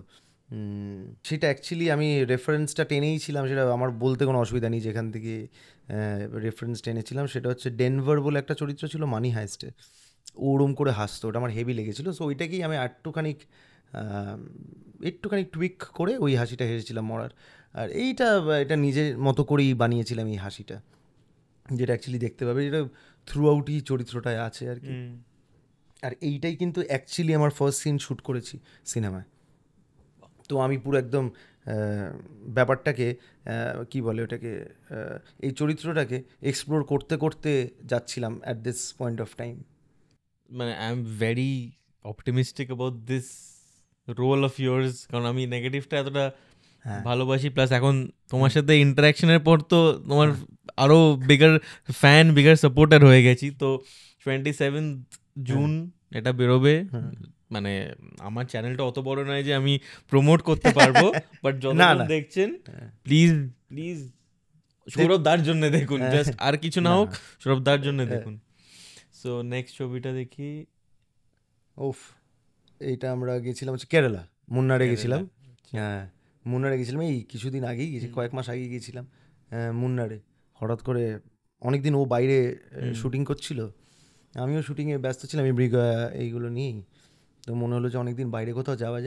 সেটা অ্যাকচুয়ালি আমি রেফারেন্সটা টেনেইছিলাম, সেটা আমার বলতে কোনো অসুবিধা নেই যেখান থেকে রেফারেন্স টেনেছিলাম। সেটা হচ্ছে ডেনভার বলে একটা চরিত্র ছিল মানি হাইস্টে, ওরম করে হাসতো, ওটা আমার হেভি লেগেছিলো। সো ওইটাকেই আমি একটুখানি টুইক করে ওই হাসিটা হেসেছিলাম মরার। আর এটা নিজের মতো করেই বানিয়েছিলাম এই হাসিটা, যেটা অ্যাকচুয়ালি দেখতে পাবে, যেটা থ্রু আউটই চরিত্রটায় আছে আর কি। আর এইটাই কিন্তু অ্যাকচুয়ালি আমার ফার্স্ট সিন শ্যুট করেছি সিনেমায়। তো আমি পুরো একদম ব্যাপারটাকে কি বলে ওটাকে, এই চরিত্রটাকে এক্সপ্লোর করতে করতে যাচ্ছিলাম at this point of time. মানে I am very optimistic about this role of years, কারণ আমি নেগেটিভটা এতটা ভালোবাসি, প্লাস এখন তোমার সাথে ইন্টারাকশনের পর তো তোমার আরও বিগার ফ্যান, বিগার সাপোর্টার হয়ে গেছি। তো 27 জুন এটা বেরোবে। মানে আমার চ্যানেলটা অত বড় নয় যে আমি প্রমোট করতে পারবো, বাট যতজন দেখছেন প্লিজ প্লিজ সৌরভ দার জন্য দেখুন, জাস্ট আর কিছু না হোক সৌরভ দার জন্য দেখুন। সো নেক্সট ছবিটা দেখি। ওফ, এইটা আমরা গেছিলাম হচ্ছে কেরালা, মুন্নারে গেছিলাম। হ্যাঁ, মুন্নারে গেছিলাম এই কিছুদিন আগেই গেছি, কয়েক মাস আগে গেছিলাম মুন্নারে। হঠাৎ করে অনেকদিন ও বাইরে শুটিং করছিল, আমিও শুটিংয়ে ব্যস্ত ছিলাম এই মৃগয়া এইগুলো নিয়েই। তো মনে হলো যে অনেকদিন বাইরে কোথাও যাওয়া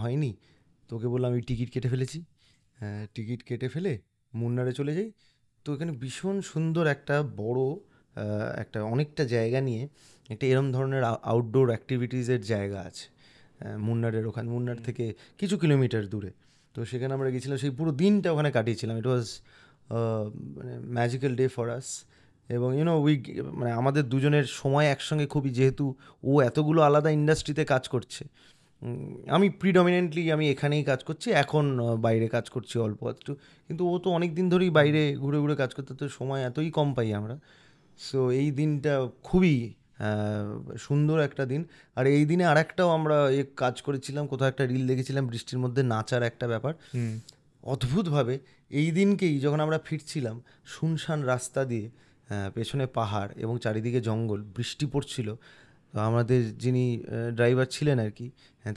হয়নি, তোকে বললাম আমি টিকিট কেটে ফেলেছি। টিকিট কেটে ফেলে মুন্নারে চলে যাই। তো এখানে ভীষণ সুন্দর একটা বড় একটা অনেকটা জায়গা নিয়ে একটা এরম ধরনের আউটডোর অ্যাক্টিভিটিসের জায়গা আছে মুন্নারের ওখানে, মুন্নার থেকে কিছু কিলোমিটার দূরে। তো সেখানে আমরা গেছিলাম, সেই পুরো দিনটা ওখানে কাটিয়েছিলাম। ইট ওয়াজ মানে ম্যাজিক্যাল ডে ফর আস। এবং মানে আমাদের দুজনের সময় একসঙ্গে খুবই, যেহেতু ও এতগুলো আলাদা ইন্ডাস্ট্রিতে কাজ করছে, আমি প্রিডমিনেন্টলি আমি এখানেই কাজ করছি, এখন বাইরে কাজ করছি অল্প একটু, কিন্তু ও তো অনেক দিন ধরেই বাইরে ঘুরে ঘুরে কাজ করতে, তো সময় এতই কম পাই আমরা। সো এই দিনটা খুবই সুন্দর একটা দিন। আর এই দিনে আর একটাও আমরা কাজ করেছিলাম, কোথাও একটা রিল দেখেছিলাম বৃষ্টির মধ্যে নাচার একটা ব্যাপার। অদ্ভুতভাবে এই দিনকেই যখন আমরা ফিরছিলাম শুনশান রাস্তা দিয়ে, পেছনে পাহাড় এবং চারিদিকে জঙ্গল, বৃষ্টি পড়ছিল, আমাদের যিনি ড্রাইভার ছিলেন আর কি,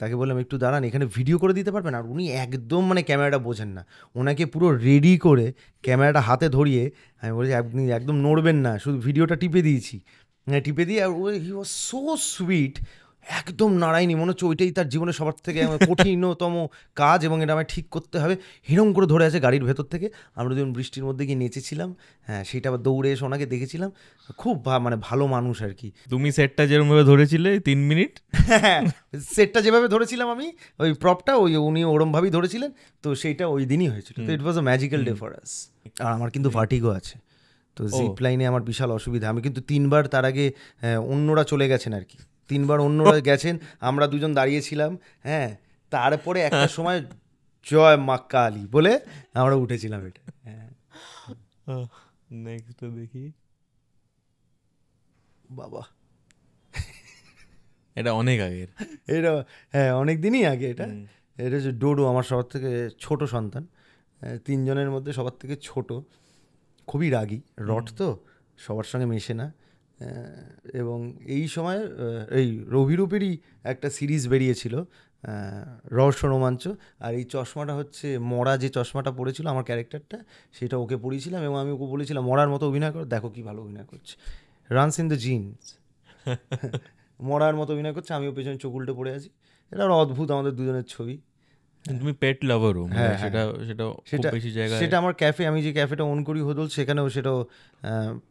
তাকে বললাম একটু দাঁড়ান, এখানে ভিডিও করে দিতে পারবেন। আর উনি একদম মানে ক্যামেরাটা বোঝেন না, ওনাকে পুরো রেডি করে ক্যামেরাটা হাতে ধরিয়ে আমি বলছি আপনি একদম নড়বেন না, শুধু ভিডিওটা টিপে দিয়েছি। টিপে দিয়ে আর হি ওয়াজ সো সুইট, একদম নাড়ায়নি, মনে হচ্ছে ওইটাই তার জীবনের সবার থেকে কঠিনতম কাজ এবং এটা আমায় ঠিক করতে হবে। হিরম করে ধরে আছে গাড়ির ভেতর থেকে। আমরা যখন বৃষ্টির মধ্যে গিয়ে নেচেছিলাম, হ্যাঁ সেটা আবার দৌড়ে এসে ওনাকে দেখেছিলাম। খুব মানে ভালো মানুষ আর কি। তুমি সেটটা যেরকমভাবে ধরেছিলে 3 মিনিট, হ্যাঁ সেটটা যেভাবে ধরেছিলাম আমি, ওই প্রপটা উনি ওরমভাবেই ধরেছিলেন, তো সেইটা ওই দিনই হয়েছিল। তো ইট was a magical day for us. আর আমার কিন্তু ভার্টিগো আছে, তো জিপ লাইনে আমার বিশাল অসুবিধা। আমি কিন্তু 3বার তার আগে অন্যরা চলে গেছেন আর কি, 3বার অন্যরা গেছেন, আমরা দুজন দাঁড়িয়েছিলাম। হ্যাঁ, তারপরে একটা সময় জয় মা কালী বলে আমরা উঠেছিলাম এটা। হ্যাঁ, নেক্সট দেখি। বাবা, এটা অনেক আগের। এটা হ্যাঁ অনেক দিনই আগে। এটা হচ্ছে ডোডো, আমার সবার থেকে ছোট সন্তান, 3 জনের মধ্যে সবার থেকে ছোট, খুবই রাগী, রট তো, সবার সঙ্গে মেশে না। এবং এই সময় এই রবিরূপেরই একটা সিরিজ বেরিয়েছিল, রহস্য রোমাঞ্চ, আর এই চশমাটা হচ্ছে মরা, যে চশমাটা পড়েছিল আমার ক্যারেক্টারটা, সেটা ওকে পড়িয়েছিলাম এবং আমি ওকে বলেছিলাম মরার মতো অভিনয় কর, দেখো কি ভালো অভিনয় করছে, রানস ইন দ্য জিনস। মরার মতো অভিনয় করছে, আমিও পেছনে চোখ উল্টে পড়ে আছি। এটা একটা অদ্ভুত আমাদের দুজনের ছবি। তুমি পেট লাভারও, হ্যাঁ, সেটা সেটা খুব বেশি জায়গায়। সেটা আমার ক্যাফে, আমি যে ক্যাফেটা অন করি হোদল, সেখানেও সেটাও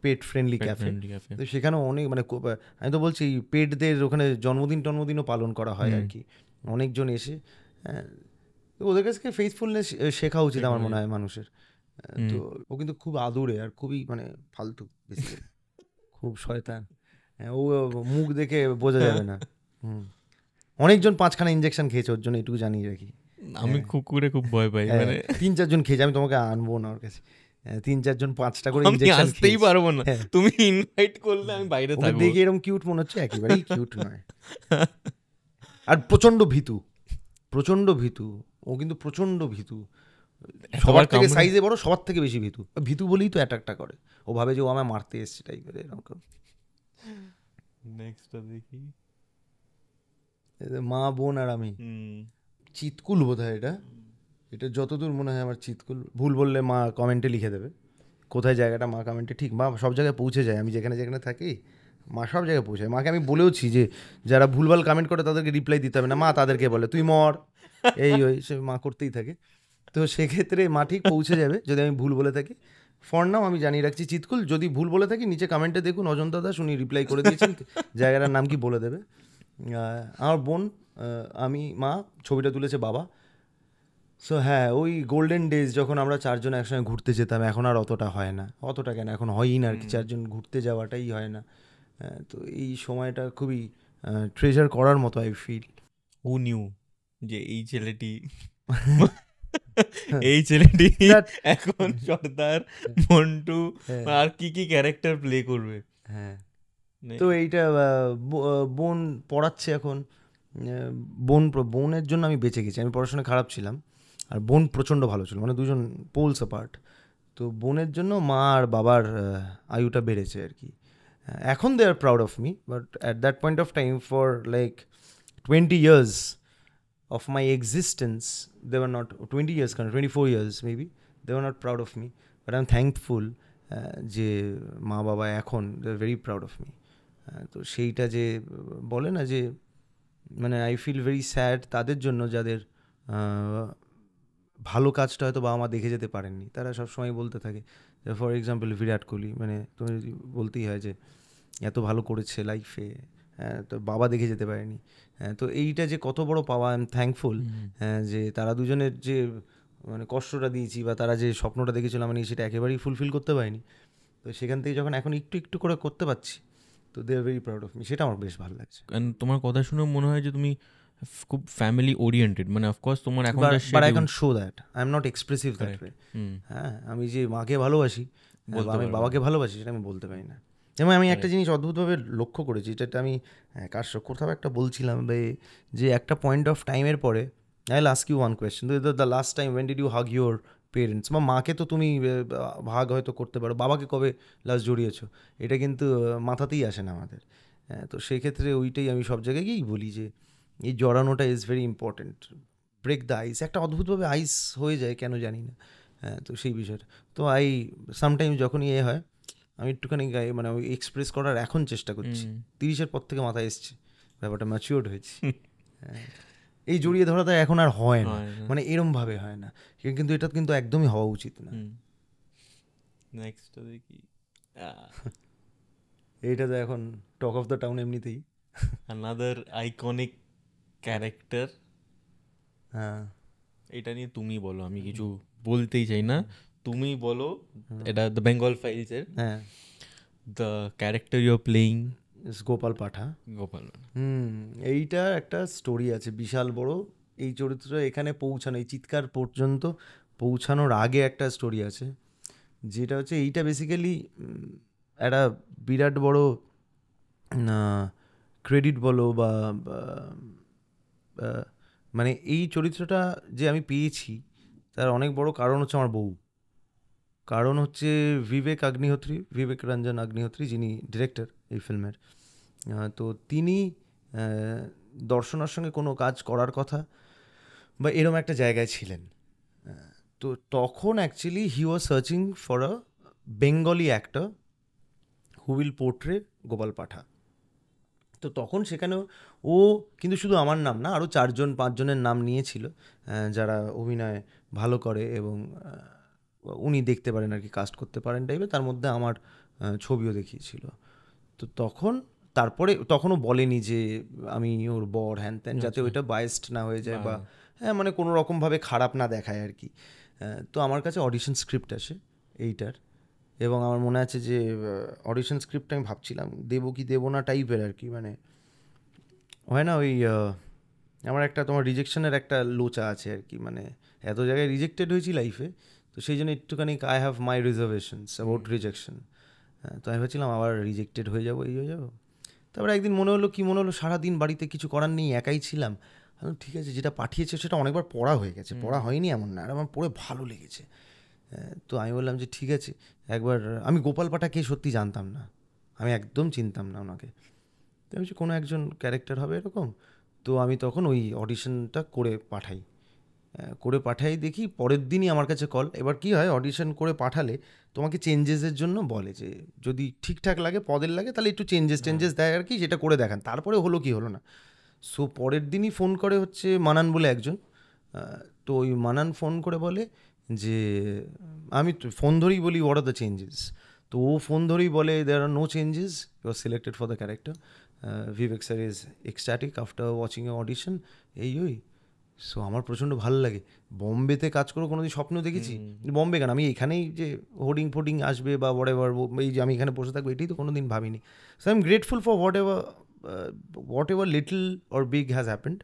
পেট ফ্রেন্ডলি ক্যাফে। তো সেখানেও অনেক মানে আমি তো বলছি পেটদের ওখানে জন্মদিনও পালন করা হয় আর কি, অনেকজন এসে। তো ওদের কাছে ফেইথফুলনেস শেখা উচিত আমার মনে হয় মানুষের। তো ও কিন্তু খুব আদুরে আর খুবই মানে ফালতু, খুব শয়তান। ও মুখ দেখে বোঝা যাবে না। অনেকজন 5খানা ইঞ্জেকশন খেয়েছে ওর জন্য, এটুকু জানিয়ে রাখি। আমি কুকুরে খুব ভয় পাই, মানে 3-4 জন খেয়েছে, আমি তোমাকে আনবো না ওর কাছে। 3-4 জন 5টা করে ইঞ্জেকশন আসতেই পারবো না, তুমি ইনভাইট করলে আমি বাইরে থাকবো। দেখে এরকম কিউট মনে হচ্ছে, একেবারেই কিউট নয়। আর প্রচন্ড ভীতু ও, কিন্তু প্রচন্ড ভীতু, সবার থেকে সাইজে বড়, সবার থেকে বেশি ভীতু বলেই তো অ্যাটাকটা করে। ও ভাবে যে ও আমায় মারতে এসছে টাইপের এরকম। নেক্সটটা দেখি, মা, বোন আর আমি। চিৎকুল বোধ হয় এটা যতদূর মনে হয় আমার চিৎকুল। ভুল বললে মা কমেন্টে লিখে দেবে কোথায় জায়গাটা, মা কমেন্টে ঠিক, মা সব জায়গায় পৌঁছে যায়, আমি যেখানে যেখানে থাকি মা সব জায়গায় পৌঁছায়। মাকে আমি বলেওছি যে যারা ভুলভাল কমেন্ট করে তাদেরকে রিপ্লাই দিতে হবে না, মা তাদেরকে বলে তুই মর, এই ওই সে মা করতেই থাকে। তো সেক্ষেত্রে মা ঠিক পৌঁছে যাবে যদি আমি ভুল বলে থাকি। ফর নাও আমি জানিয়ে রাখছি চিৎকুল, যদি ভুল বলে থাকি নিচে কমেন্টে দেখুন অজন্তা দাস, উনি রিপ্লাই করে দিয়েছেন, জায়গাটার নাম কি বলে দেবে। আমার বোন, আমি, মা, ছবিটা তুলেছে বাবা। সো হ্যাঁ, ওই গোল্ডেন ডেজ যখন আমরা 4 জন একসঙ্গে ঘুরতে যেতাম, এখন আর অতটা হয় না, অতটা কেন, এখন হয়ই না আর কি, 4 জন ঘুরতে যাওয়াটাই হয় না। তো এই সময়টা খুবই ট্রেজার করার মতো আই ফিল। হু নিউ যে এই ছেলেটি এখন সর্দার, মন্টু আর কি কি ক্যারেক্টার প্লে করবে। হ্যাঁ, তো এইটা বোন পড়াচ্ছে এখন। বোনের জন্য আমি বেঁচে গেছি, আমি পড়াশোনা খারাপ ছিলাম, আর বোন প্রচণ্ড ভালো ছিল, মানে দুজন পোলস অ্যাপার্ট। তো বোনের জন্য মা আর বাবার আয়ুটা বেড়েছে আর কি। এখন they are proud of me, but at that point of time for like 20 years of my existence, they were not, 20 years, 24 years maybe, they were not proud of me, but I'm thankful যে মা বাবা এখন they are very proud of me. তো সেইটা যে বলে না যে, মানে আই ফিল ভেরি স্যাড তাদের জন্য যাদের ভালো কাজটা হয়তো বাবা মা দেখে যেতে পারেননি। তারা সবসময় বলতে থাকে, ফর এক্সাম্পল বিরাট কোহলি, মানে তুমি বলতেই হয় যে এত ভালো করেছে লাইফে, তো বাবা দেখে যেতে পারেনি। তো এইটা যে কত বড় পাওয়া, আই এম থ্যাঙ্কফুল যে তারা দুজনের যে মানে কষ্টটা দিয়েছি বা তারা যে স্বপ্নটা দেখেছিল আমি সেটা একেবারেই ফুলফিল করতে পারিনি। তো সেখান থেকে যখন এখন একটু একটু করে করতে পারছি, তো they are very proud of me, সেটা আমার বেশ ভালো লাগছে। তোমার কথা শুনে মনে হয় যে তুমি খুব ফ্যামিলি ওরিয়েন্টেড, মানে অফকোর্স তোমার এখন but I can show that I am not expressive that way. হ্যাঁ, আমি যে মাকে ভালোবাসি, আমি বাবাকে ভালোবাসি, সেটা আমি বলতে পারি না। এবং আমি একটা জিনিস অদ্ভুতভাবে লক্ষ্য করেছি, যেটা আমি কোথাও একটা বলছিলাম যে একটা পয়েন্ট অফ টাইমের পরে, I will ask you one question, the last time when did you hug your parents? বা মাকে তো তুমি ভাগ হয়তো করতে পারো, বাবাকে কবে লাস্ট জড়িয়েছো? এটা কিন্তু মাথাতেই আসে না আমাদের। তো সেক্ষেত্রে ওইটাই আমি সব জায়গায় গিয়েই বলি যে এই জড়ানোটা is very important. Break the ice, একটা অদ্ভুতভাবে আইস হয়ে যায় কেন জানি না। তো সেই বিষয়টা তো সামটাইমস যখনই হয় আমি একটুখানি মানে ওই এক্সপ্রেস করার এখন চেষ্টা করছি। 30-এর পর থেকে মাথায় এসছে, ব্যাপারটা ম্যাচিওর্ড হয়েছে। এই জড়িয়ে ধরাটা এখন আর হয় না, মানে এরমভাবে হয় না, কিন্তু এটা কিন্তু একদমই হওয়া উচিত না। নেক্সটটা দেখি, এইটা তো এখন টক অফ দ্য টাউন এমনিতেই, আনাদার আইকনিক ক্যারেক্টার। হ্যাঁ, এটা নিয়ে তুমি বলো, আমি কিছু বলতেই চাই না, তুমি বলো। এটা দ্য বেঙ্গল ফাইলসের, হ্যাঁ, the character you are playing Gopal Patha. এইটা একটা স্টোরি আছে বিশাল বড়। এই চরিত্র এখানে পৌঁছানো, এই চিৎকার পর্যন্ত পৌঁছানোর আগে একটা স্টোরি আছে, যেটা হচ্ছে এইটা বেসিক্যালি একটা বিরাট বড় ক্রেডিট বলো বা আহ, মানে এই চরিত্রটা যে আমি পেয়েছি তার অনেক বড় কারণ হচ্ছে আমার বউ। কারণ হচ্ছে বিবেক রঞ্জন অগ্নিহোত্রী, যিনি ডিরেক্টর এই ফিল্মের। তো তিনি দর্শনার সঙ্গে কোনো কাজ করার কথা বা এরম একটা জায়গায় ছিলেন। তো তখন actually he was searching for a Bengali actor who will portray Gopal পাঠা। তো তখন সেখানেও ও কিন্তু শুধু আমার নাম না, আরও 4-5 জনের নাম নিয়েছিল যারা অভিনয় ভালো করে এবং উনি দেখতে পারেন আর কি, কাস্ট করতে পারেন টাইপের। তার মধ্যে আমার ছবিও দেখিয়েছিল। তো তারপরে তখনও বলেনি যে আমি ওর বর হ্যান ত্যান, যাতে ওইটা বায়াসড না হয়ে যায় বা হ্যাঁ মানে কোনো রকমভাবে খারাপ না দেখায় আর কি। তো আমার কাছে অডিশন স্ক্রিপ্ট আসে এইটার, এবং আমার মনে আছে যে অডিশন স্ক্রিপ্টটা আমি ভাবছিলাম দেবো কি দেবো না টাইপের আর কি। মানে হয় না ওই আমার একটা তোমার রিজেকশনের একটা লোচা আছে আর কি, মানে এত জায়গায় রিজেক্টেড হয়েছি লাইফে, তো সেই জন্য একটুখানি I have my reservations about rejection. তো আমি ভাবছিলাম আবার রিজেক্টেড হয়ে যাবো, এই হয়ে যাবো। তারপরে একদিন মনে হলো সারাদিন বাড়িতে কিছু করার নেই, একাই ছিলাম। ঠিক আছে, যেটা পাঠিয়েছে সেটা অনেকবার পড়া হয়ে গেছে, পড়া হয়নি এমন না, আর আমার পড়ে ভালো লেগেছে। তো আমি বললাম যে ঠিক আছে একবার, আমি গোপাল পাঠাকে সত্যি জানতাম না, আমি একদম চিনতাম না ওনাকে। তো আমি কোনো একজন ক্যারেক্টার হবে এরকম। তো আমি তখন ওই অডিশনটা করে পাঠাই দেখি পরের দিনই আমার কাছে কল। এবার কি হয়, অডিশন করে পাঠালে তোমাকে চেঞ্জেসের জন্য বলে যে যদি ঠিকঠাক লাগে পদের লাগে তাহলে একটু চেঞ্জেস দেয় আর কি, যেটা করে দেখান, তারপরে হলো কি হলো না। সো পরের দিনই ফোন করে হচ্ছে মানান বলে একজন। তো ওই মানান ফোন করে বলে যে আমি ফোন ধরেই বলি হোয়াট আর দ্য চেঞ্জেস। তো ও ফোন ধরেই বলে there are no changes, you are selected for the character, Vivek sir is ecstatic after watching a audition, ওই। সো আমার প্রচণ্ড ভালো লাগে। বম্বেতে কাজ করে কোনোদিন স্বপ্ন দেখেছি, বম্বে কেন, আমি এখানেই যে হোর্ডিং আসবে বা এই যে আমি এখানে বসে থাকবো, এটাই তো কোনোদিন ভাবিনি। So I am grateful for what ever little or big has happened.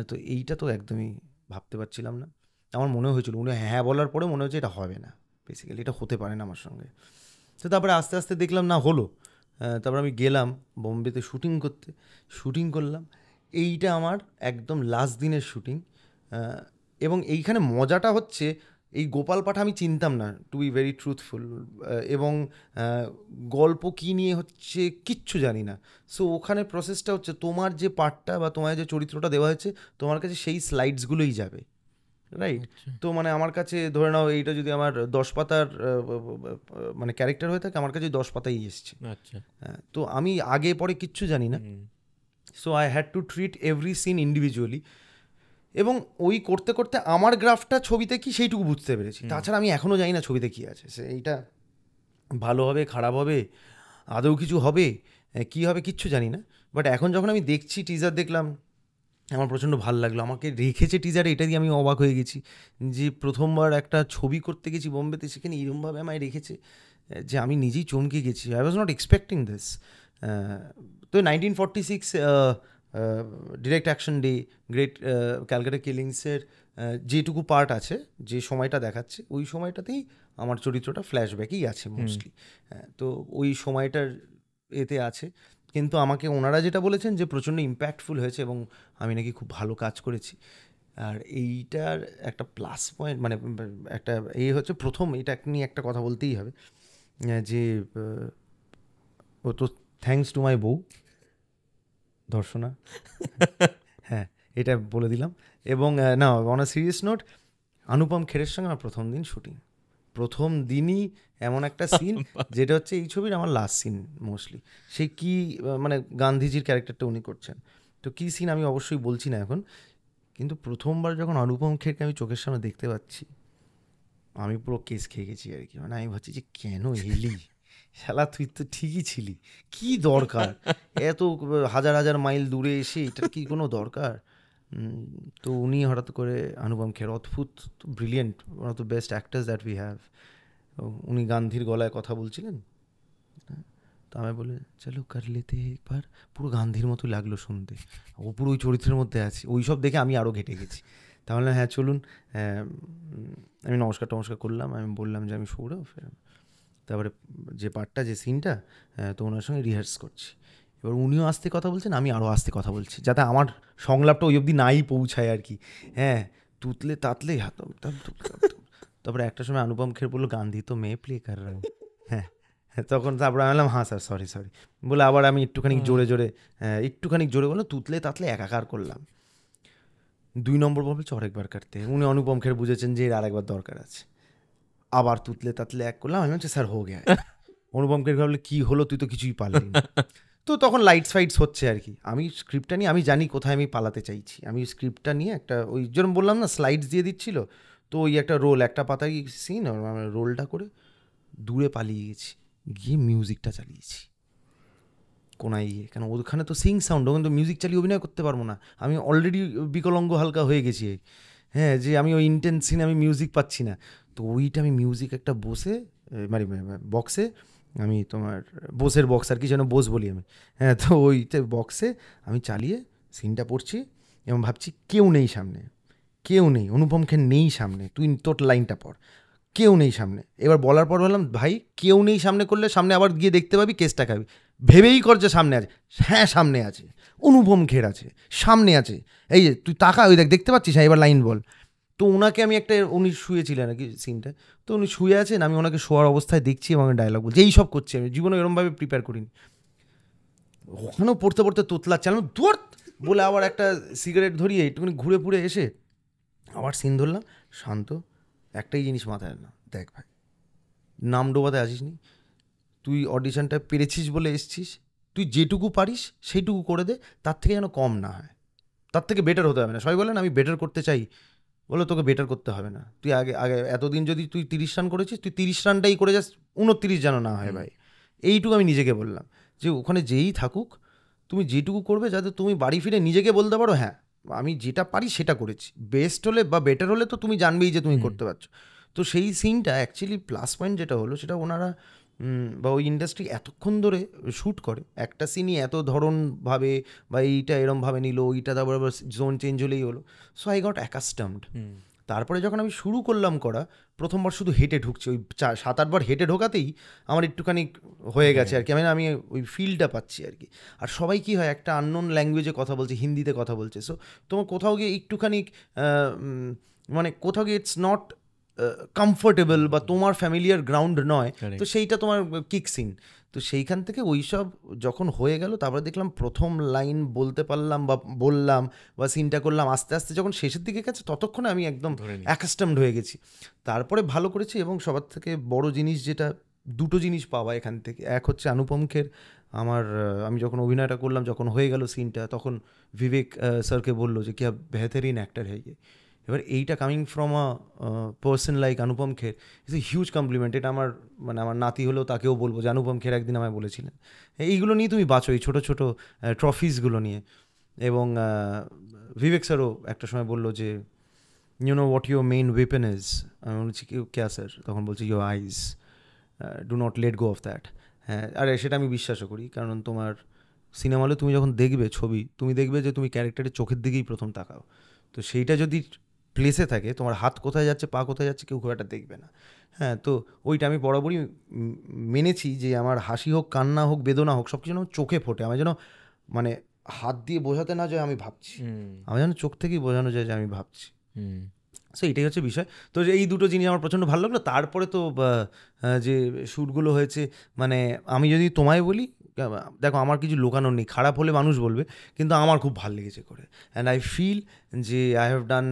তো এইটা তো একদমই ভাবতে পারছিলাম না। আমার মনে হয়েছিল উনি হ্যাঁ বলার পরে মনে হচ্ছে এটা হবে না, বেসিক্যালি এটা হতে পারে না আমার সঙ্গে। তো তারপরে আস্তে আস্তে দেখলাম না হলো। তারপর আমি গেলাম বোম্বেতে শুটিং করলাম। এইটা আমার একদম লাস্ট দিনের শুটিং। এবং এইখানে মজাটা হচ্ছে এই গোপাল পাঠা আমি চিনতাম না, টু বি ভেরি ট্রুথফুল, এবং গল্প কী নিয়ে হচ্ছে কিচ্ছু জানি না। সো ওখানে প্রসেসটা হচ্ছে তোমার যে পার্টটা বা তোমার যে চরিত্রটা দেওয়া হয়েছে তোমার কাছে সেই স্লাইডসগুলোই যাবে, রাইট? তো মানে আমার কাছে ধরে নাও এইটা যদি আমার 10 পাতার মানে ক্যারেক্টার হয়ে থাকে, আমার কাছে 10 পাতাই এসছে। আচ্ছা। তো আমি আগে পরে কিচ্ছু জানি না। So I had to treat every scene individually, এবং ওই করতে করতে আমার গ্রাফটা ছবিতে কি সেইটুকু বুঝতে পেরেছি। তাছাড়া আমি এখনও জানি না ছবিতে কী আছে, এইটা ভালো হবে খারাপ হবে আদৌ কিছু হবে কী হবে কিচ্ছু জানি না। বাট এখন যখন আমি দেখছি, টিজার দেখলাম, আমার প্রচণ্ড ভালো লাগলো। আমাকে রেখেছে টিজারে, এটা দিয়ে আমি অবাক হয়ে গেছি যে প্রথমবার একটা ছবি করতে গেছি বোম্বেতে, সেখানে এরমভাবে আমায় রেখেছে যে আমি নিজেই চমকে গেছি। I was not expecting this. তো 1946 direct action day, great Calcutta কিলিংসের যেটুকু পার্ট আছে, যে সময়টা দেখাচ্ছে ওই সময়টাতেই আমার চরিত্রটা ফ্ল্যাশব্যাকেই আছে মোস্টলি। তো ওই সময়টার এতে আছে, কিন্তু আমাকে ওনারা যেটা বলেছেন যে প্রচণ্ড ইম্প্যাক্টফুল হয়েছে এবং আমি নাকি খুব ভালো কাজ করেছি। আর এইটার একটা প্লাস পয়েন্ট মানে একটা হচ্ছে, প্রথম এটা নিয়ে একটা কথা বলতেই হবে যে ও তো থ্যাঙ্কস টু মাই বউ ধর্ষণা। হ্যাঁ, এটা বলে দিলাম। এবং না, অন আ সিরিয়াস নোট, অনুপম খেরের সঙ্গে আমার প্রথম দিন শুটিং, প্রথম দিনই এমন একটা সিন যেটা হচ্ছে এই ছবির আমার লাস্ট সিন মোস্টলি। সে কি মানে গান্ধীজির ক্যারেক্টারটা উনি করছেন, তো কী সিন আমি অবশ্যই বলছি না এখন, কিন্তু প্রথমবার যখন অনুপম খেরকে আমি চোখের সামনে দেখতে পাচ্ছি, আমি পুরো কেস খেয়ে গেছি আর কি। মানে আমি ভাবছি যে কেন এলি শালা, তুই তো ঠিকই ছিলি, কি দরকার এত হাজার হাজার মাইল দূরে এসে, এটার কি কোনো দরকার? তো উনি হঠাৎ করে, অনুপম খের অদ্ভুত brilliant, one of the best actors that we have. উনি গান্ধীর গলায় কথা বলছিলেন, তো আমি বলে চলো কর লেতে একবার, পুরো গান্ধীর মতো লাগলো শুনতে, ও পুরো ওই চরিত্রের মধ্যে আছে। ওই সব দেখে আমি আরও ঘেটে গেছি। তাহলে হ্যাঁ চলুন, আমি নমস্কার করলাম, আমি বললাম যে আমি সৌরভ। তারপরে যে পার্টটা যে সিনটা, তো ওনার সঙ্গে রিহার্স করছি, এবার উনিও আস্তে কথা বলছেন, আমি আরও আস্তে কথা বলছি, যাতে আমার সংলাপটা ওই অবধি নাই পৌঁছায় আর কি। হ্যাঁ, তুতলে তাতলে তারপরে একটা সময় অনুপম খের বললো গান্ধী তো মেয়ে প্লে কর রা হুঁ। হ্যাঁ, তখন তারপরে আমি বললাম হ্যাঁ স্যার সরি বলে আবার আমি একটুখানি জোরে বললাম তুতলে তাতলে একাকার করলাম। 2 নম্বর বলবে আরেকবার কাটতে, উনি অনুপম খের বুঝেছেন যে এর আরেকবার দরকার আছে, আবার তুতলে তাতলে এক করলাম। আমি বলছি স্যার হো গিয়া। অনুপম খের ভাবলে কি হলো, তুই তো কিছুই পারলি না। তো তখন লাইটস ফাইটস হচ্ছে আর কি। আমি স্ক্রিপ্টটা নিয়ে আমি জানি কোথায় আমি পালাতে চাইছি, আমি স্ক্রিপ্টটা নিয়ে একটা ওই যেরকম বললাম না স্লাইডস দিয়ে দিচ্ছিল, তো ওই একটা রোল, একটা পাতায় সিন, রোলটা করে দূরে পালিয়ে গেছি, গিয়ে মিউজিকটা চালিয়েছি কোনায় গিয়ে, কেন ওখানে তো সিং সাউন্ড, ওখানে তো মিউজিক চালিয়ে অভিনয় করতে পারবো না, আমি অলরেডি বিকলাঙ্গ হালকা হয়ে গেছি। হ্যাঁ, যে আমি ওই ইন্টেন্স সিনে আমি মিউজিক পাচ্ছি না, তো ওইটা আমি মিউজিক একটা বসে মানে বক্সে, আমি তোমার বোসের বক্স আর কি যেন বোস বলি আমি, হ্যাঁ, তো ওইতে বক্সে আমি চালিয়ে সিনটা পড়ছি এবং ভাবছি কেউ নেই সামনে, কেউ নেই, অনুপম খের নেই সামনে, তুই তোর লাইনটা পড়, কেউ নেই সামনে। এবার বলার পর বললাম ভাই কেউ নেই সামনে করলে সামনে আবার গিয়ে দেখতে পাবি, কেসটা খাবি, ভেবেই কর যে সামনে আছে। হ্যাঁ সামনে আছে, অনুপম খের আছে, সামনে আছে, এই যে তুই তাকা, ওই দেখতে পাচ্ছিস, হ্যাঁ এবার লাইন বল। তো ওনাকে আমি একটা, উনি শুয়েছিলেন আর কি সিনটা, তো উনি শুয়ে আছেন, আমি ওনাকে শোয়ার অবস্থায় দেখছি এবং ডায়লগ বলছি, এই সব করছি, আমি জীবনে এরমভাবে প্রিপেয়ার করিনি। ওখানেও পড়তে পড়তে তোতলাচ্ছে, আমি দূর বলে আবার একটা সিগারেট ধরিয়ে একটুখানি ঘুরে পুড়ে এসে আবার সিন ধরলাম, শান্ত, একটাই জিনিস মাথায় না, দেখ ভাই নাম ডোবাতে আসিস নি, তুই অডিশনটা পেরেছিস বলে এসছিস, তুই যেটুকু পারিস সেইটুকু করে দে, তার থেকে যেন কম না হয়, তার থেকে বেটার হতে হবে না। সবাই বলেন আমি বেটার করতে চাই, বলো তোকে বেটার করতে হবে না, তুই আগে এতদিন যদি তুই 30 রান করেছিস, তুই 30 রানটাই করে যাস, 29 যেন না হয় ভাই। এইটুকু আমি নিজেকে বললাম, যে ওখানে যেই থাকুক তুমি যেটুকু করবে যাতে তুমি বাড়ি ফিরে নিজেকে বলতে পারো হ্যাঁ আমি যেটা পারি সেটা করেছি, বেস্ট হলে বা বেটার হলে তো তুমি জানবেই যে তুমি করতে পারছো। তো সেই সিনটা অ্যাকচুয়ালি প্লাস পয়েন্ট যেটা হলো, সেটা ওনারা বা ওই ইন্ডাস্ট্রি এতক্ষণ ধরে শ্যুট করে, একটা সিনই এত ধরনভাবে বা এইটা এরমভাবে নিল, ওইটা তারপর আবার জোন চেঞ্জ হলেই হলো, সো আই গট অ্যাকাস্টমড। তারপরে যখন আমি শুরু করলাম করা, প্রথমবার শুধু হেঁটে ঢুকছি, ওই 7-8 বার হেঁটে ঢোকাতেই আমার একটুখানি হয়ে গেছে আর কি, আমি ওই ফিলটা পাচ্ছি আর কি। আর সবাই কি হয়, একটা আননোন ল্যাঙ্গুয়েজে কথা বলছে, হিন্দিতে কথা বলছে, সো তোমার কোথাও গিয়ে একটুখানি মানে কোথাও গিয়ে ইটস নট কমফোর্টেবল বা তোমার ফ্যামিলিয়ার গ্রাউন্ড নয়, তো সেইটা তোমার কিক সিন। তো সেইখান থেকে ওই সব যখন হয়ে গেল, তারপরে দেখলাম প্রথম লাইন বলতে পারলাম বা বললাম বা সিনটা করলাম, আস্তে আস্তে যখন শেষের দিকে গেছে ততক্ষণে আমি একদম অ্যাকাস্টমড হয়ে গেছি। তারপরে ভালো করেছি, এবং সবার থেকে বড় জিনিস যেটা, দুটো জিনিস পাওয়া এখান থেকে, এক হচ্ছে অনুপম খের, আমি যখন অভিনয়টা করলাম, যখন হয়ে গেল সিনটা, তখন বিবেক স্যারকে বললো যে কি বেহতরিন অ্যাক্টর হয়ে গিয়ে। এবার এইটা coming from a person like Anupam Kher is a huge compliment. এটা আমার নাতি হলেও তাকেও বলবো যে অনুপম খের একদিন আমায় বলেছিলেন এইগুলো নিয়ে তুমি বাঁচো, এই ছোটো ছোটো ট্রফিসগুলো নিয়ে। এবং বিবেক স্যারও একটা সময় বললো যে you know what your main weapon is. আমি বলছি ক্যা স্যার? তখন বলছি your eyes, do not let go of that. হ্যাঁ, আর সেটা আমি বিশ্বাসও করি, কারণ তোমার সিনেমা হলে তুমি যখন দেখবে ছবি, তুমি দেখবে যে তুমি ক্যারেক্টারের চোখের দিকেই প্রথম তাকাও, তো সেইটা যদি প্লেসে থাকে, তোমার হাত কোথায় যাচ্ছে, পা কোথায় যাচ্ছে, কেউ খুব একটা দেখবে না। হ্যাঁ, তো ওইটা আমি বরাবরই মেনেছি যে আমার হাসি হোক, কান্না হোক, বেদনা হোক, সব কিছু যেন চোখে ফোটে, আমার যেন মানে হাত দিয়ে বোঝাতে না যায় আমি ভাবছি, আমার যেন চোখ থেকেই বোঝানো যায় যে আমি ভাবছি। সো এইটাই হচ্ছে বিষয়। তো এই দুটো জিনিস আমার প্রচণ্ড ভালো লাগলো। তারপরে তো যে শ্যুটগুলো হয়েছে, মানে আমি যদি তোমায় বলি, দেখো আমার কিছু লুকানোর নেই, খারাপ হলে মানুষ বলবে, কিন্তু আমার খুব ভালো লেগেছে করে, অ্যান্ড আই ফিল যে I have done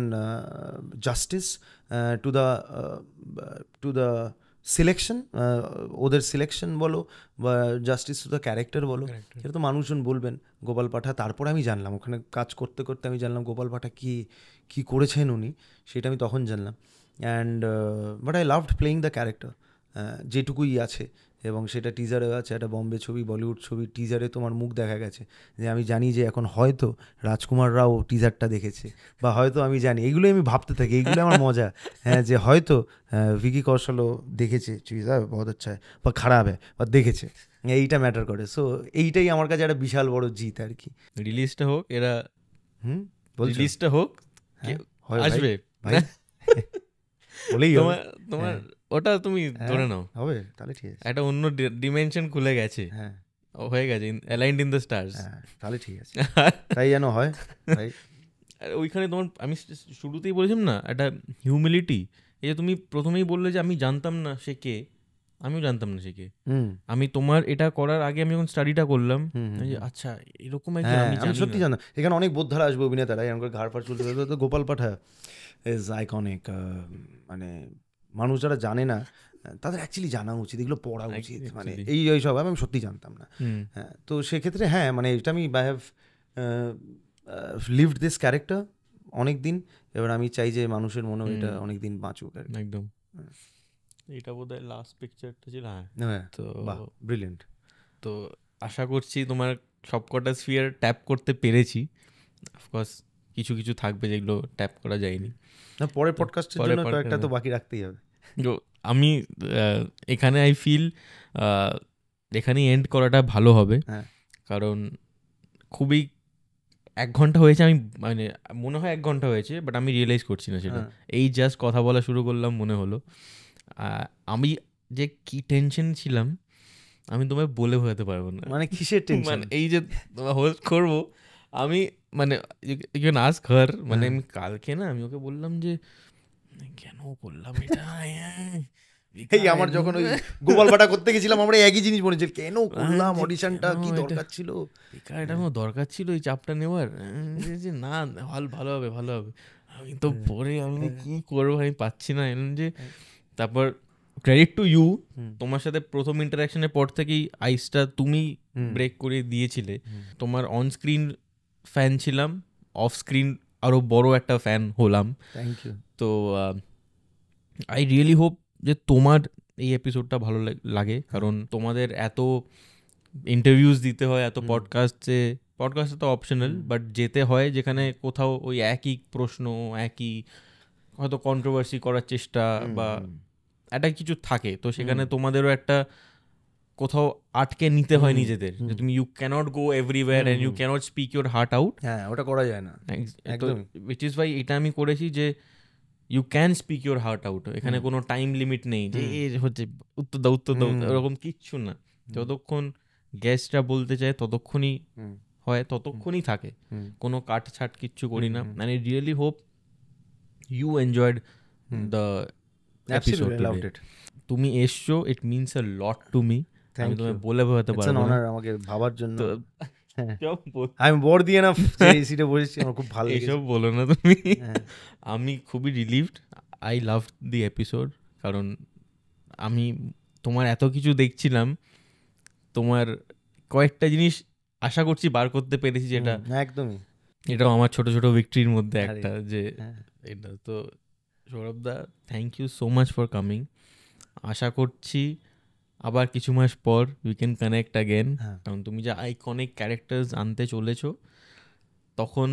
justice to the selection, ওদের সিলেকশন বলো বা জাস্টিস টু দ্য ক্যারেক্টার বলো, এটা তো মানুষজন বলবেন। গোপাল পাঠা, তারপরে আমি জানলাম ওখানে কাজ করতে করতে আমি জানলাম গোপাল পাঠা কী করেছেন উনি, সেটা আমি তখন জানলাম। And but I loved playing the character, যেটুকুই আছে, এবং সেটা টিজারেও আছে, একটা বম্বে ছবি, বলিউড ছবি, টিজারে তোমার মুখ দেখা গেছে, যে আমি জানি যে এখন হয়তো রাজকুমার রাও টিজারটা দেখেছে, বা হয়তো আমি জানি, এইগুলোই আমি ভাবতে থাকি, এইগুলো আমার মজা। হ্যাঁ, যে হয়তো ভিকি কৌশলও দেখেছে টিজার, বহুত আচ্ছা বা খারাপ বা দেখেছে, এইটা ম্যাটার করে। সো এইটাই আমার কাছে একটা বিশাল বড় জিত আর কি। রিলিজটা হোক, এরা রিলিজটা হোক, আসবে ভাই বলেই তোমার ওটা তুমি ধরে নাও, হবে তাহলে ঠিক আছে, একটা অন্য ডিমেনশন খুলে গেছে। হ্যাঁ, হয়ে গেছে, অ্যালাইন্ড ইন দ্য স্টার্স। হ্যাঁ তাহলে ঠিক আছে, তাই যেন হয় ভাই। ওইখানে তোমার আমি শুরুতেই বলেছিলাম না একটা হিউমিলিটি, এই যে তুমি প্রথমেই বললে যে আমি জানতাম না সে কে, আমিও জানতাম না সে কে। আমি তোমার এটা করার আগে আমি যখন স্টাডিটা করলাম যে আচ্ছা এরকম একজন আমি সত্যি জানতাম। এখানে অনেক বোদ্ধারা আসবে অভিনেতারা, এরকম করে ঘাড় ফাড় চলতে তো গোপাল পাঠা ইজ আইকনিক। মানে মানুষ যারা জানে না তাদের অ্যাকচুয়ালি জানা উচিত, এগুলো পড়া উচিত, মানে এই সব আমি সত্যি জানতাম না। হ্যাঁ তো সেক্ষেত্রে হ্যাঁ মানে এটা আমি I have lived this character অনেক দিন, এবার আমি চাই যে মানুষের মনে এটা অনেক দিন বাঁচুক আর কি। একদম। এটা বোধহয় লাস্ট পিকচারটা ছিল। হ্যাঁ তো ব্রিলিয়েন্ট। তো আশা করছি তোমার সবকটা স্ফিয়ার ট্যাপ করতে পেরেছি। অফকোর্স কিছু কিছু থাকবে যেগুলো ট্যাপ করা যায়নি, পরের পডকাস্টের জন্য কয়েকটা তো বাকি রাখতেই হবে। আমি এখানে আই ফিল এখানেই এন্ড করাটা ভালো হবে, কারণ খুবই 1 ঘন্টা হয়েছে, আমি মানে মনে হয় 1 ঘন্টা হয়েছে, বাট আমি রিয়েলাইজ করছি না সেটা। এই জাস্ট কথা বলা শুরু করলাম মনে হলো। আমি যে কি টেনশন ছিলাম আমি তোমায় বলে বোঝাতে পারবো না। মানে কিসের টেনশন? মানে এই যে তোমার হোস্ট করবো আমি, মানে আস্ক হার, মানে আমি কালকে না আমি ওকে বললাম যে কেন করলাম এটা। এই আমার যখন ওই গোপাল পাটা করতে গেছিলাম আমরা একই জিনিস বলেছি, কেন করলাম অডিশনটা, কি দরকার ছিল, এটা আমার দরকার ছিল এই চাপটা নেওয়ার, যে না ভালো হবে ভালো হবে। আমি তো পরে আমি কি করবো আমি পাচ্ছি না। যে তারপর ক্রেডিট টু ইউ, তোমার সাথে প্রথম ইন্টারাকশনের পর থেকেই আইসটা তুমি ব্রেক করে দিয়েছিলে। তোমার অন স্ক্রিন ফ্যান ছিলাম, অফ স্ক্রিন আরো বড় একটা ফ্যান হলাম। Thank you. তো আই রিয়েলি হোপ যে তোমার এই এপিসোডটা ভালো লাগে, কারণ তোমাদের এত ইন্টারভিউজ দিতে হয়, এত পডকাস্টে তো অপশনাল, বাট যেতে হয় যেখানে কোথাও ওই একই প্রশ্ন, একই হয়তো কন্ট্রোভার্সি করার চেষ্টা বা একটা কিছু থাকে, তো সেখানে তোমাদেরও একটা কোথাও আটকে নিতে হয় নিজেদের, যে তুমি you can't go everywhere and you can't speak your heart out. হ্যাঁ ওটা করা যায় না একদম। উইচ ইজ ওয়াই এটা আমি করেছি যে you can speak your heart out, এখানে কোনো টাইম লিমিট নেই যে হচ্ছে উত্তর দাও ওরকম কিচ্ছু না। যতক্ষণ গেস্টরা বলতে চায় ততক্ষণই হয়, ততক্ষণই থাকে, কোনো কাট ছাট কিচ্ছু করি না। মানে really hope you enjoyed the episode. তুমি এসছো, it means a lot to me. আমি তোমায় বলে বোঝাতে পারবো না। আমাকে ভাবার জন্য আমি বড় দিয়ে না সিটে বসেছি, আমার খুব ভালো লেগেছে। এসব বলো না তুমি। আমি খুবই relieved, I love the episode, কারণ আমি তোমার এত কিছু দেখছিলাম, তোমার কয়েকটা জিনিস আশা করছি বার করতে পেরেছি, যেটা একদমই এটাও আমার ছোট ছোট ভিক্টরির মধ্যে একটা, যে এটা তো Sourav da thank you so much for coming. আশা করছি আবার কিছু মাস পর উই ক্যান কানেক্ট অ্যাগেন, কারণ তুমি যে আইকনিক ক্যারেক্টার্স আনতে চলেছো তখন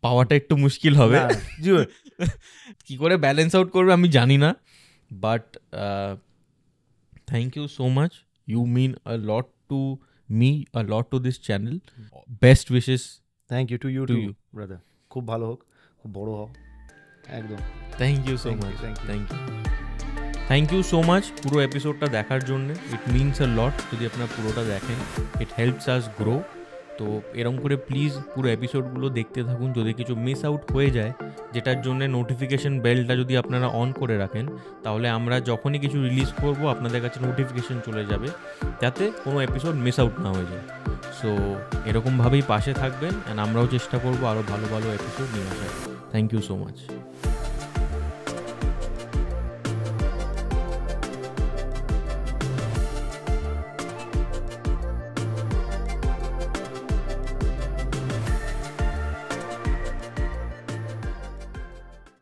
পাওয়াটা একটু মুশকিল হবে। কি করে ব্যালেন্স আউট করবে আমি জানি না, but thank you so much, you mean a lot to me, a lot to this channel. Best wishes. Thank you to you brother, খুব ভালো হোক, খুব বড় হোক একদম। Thank you so much, thank you so much পুরো এপিসোডটা দেখার জন্য। ইট মিনস আ লট যদি আপনারা পুরোটা দেখেন, ইট হেল্পস আস গ্রো। তো এরকম করে প্লিজ পুরো এপিসোডগুলো দেখতে থাকুন। যদি কিছু মিস আউট হয়ে যায়, যেটার জন্য নোটিফিকেশন বেলটা যদি আপনারা অন করে রাখেন, তাহলে আমরা যখনই কিছু রিলিজ করব আপনাদের কাছে নোটিফিকেশন চলে যাবে, যাতে কোনো এপিসোড মিস আউট না হয়ে যায়। সো এরকমভাবেই পাশে থাকবেন, অ্যান্ড আমরাও চেষ্টা করবো আরও ভালো ভালো এপিসোড নিয়ে আসার। Thank you so much.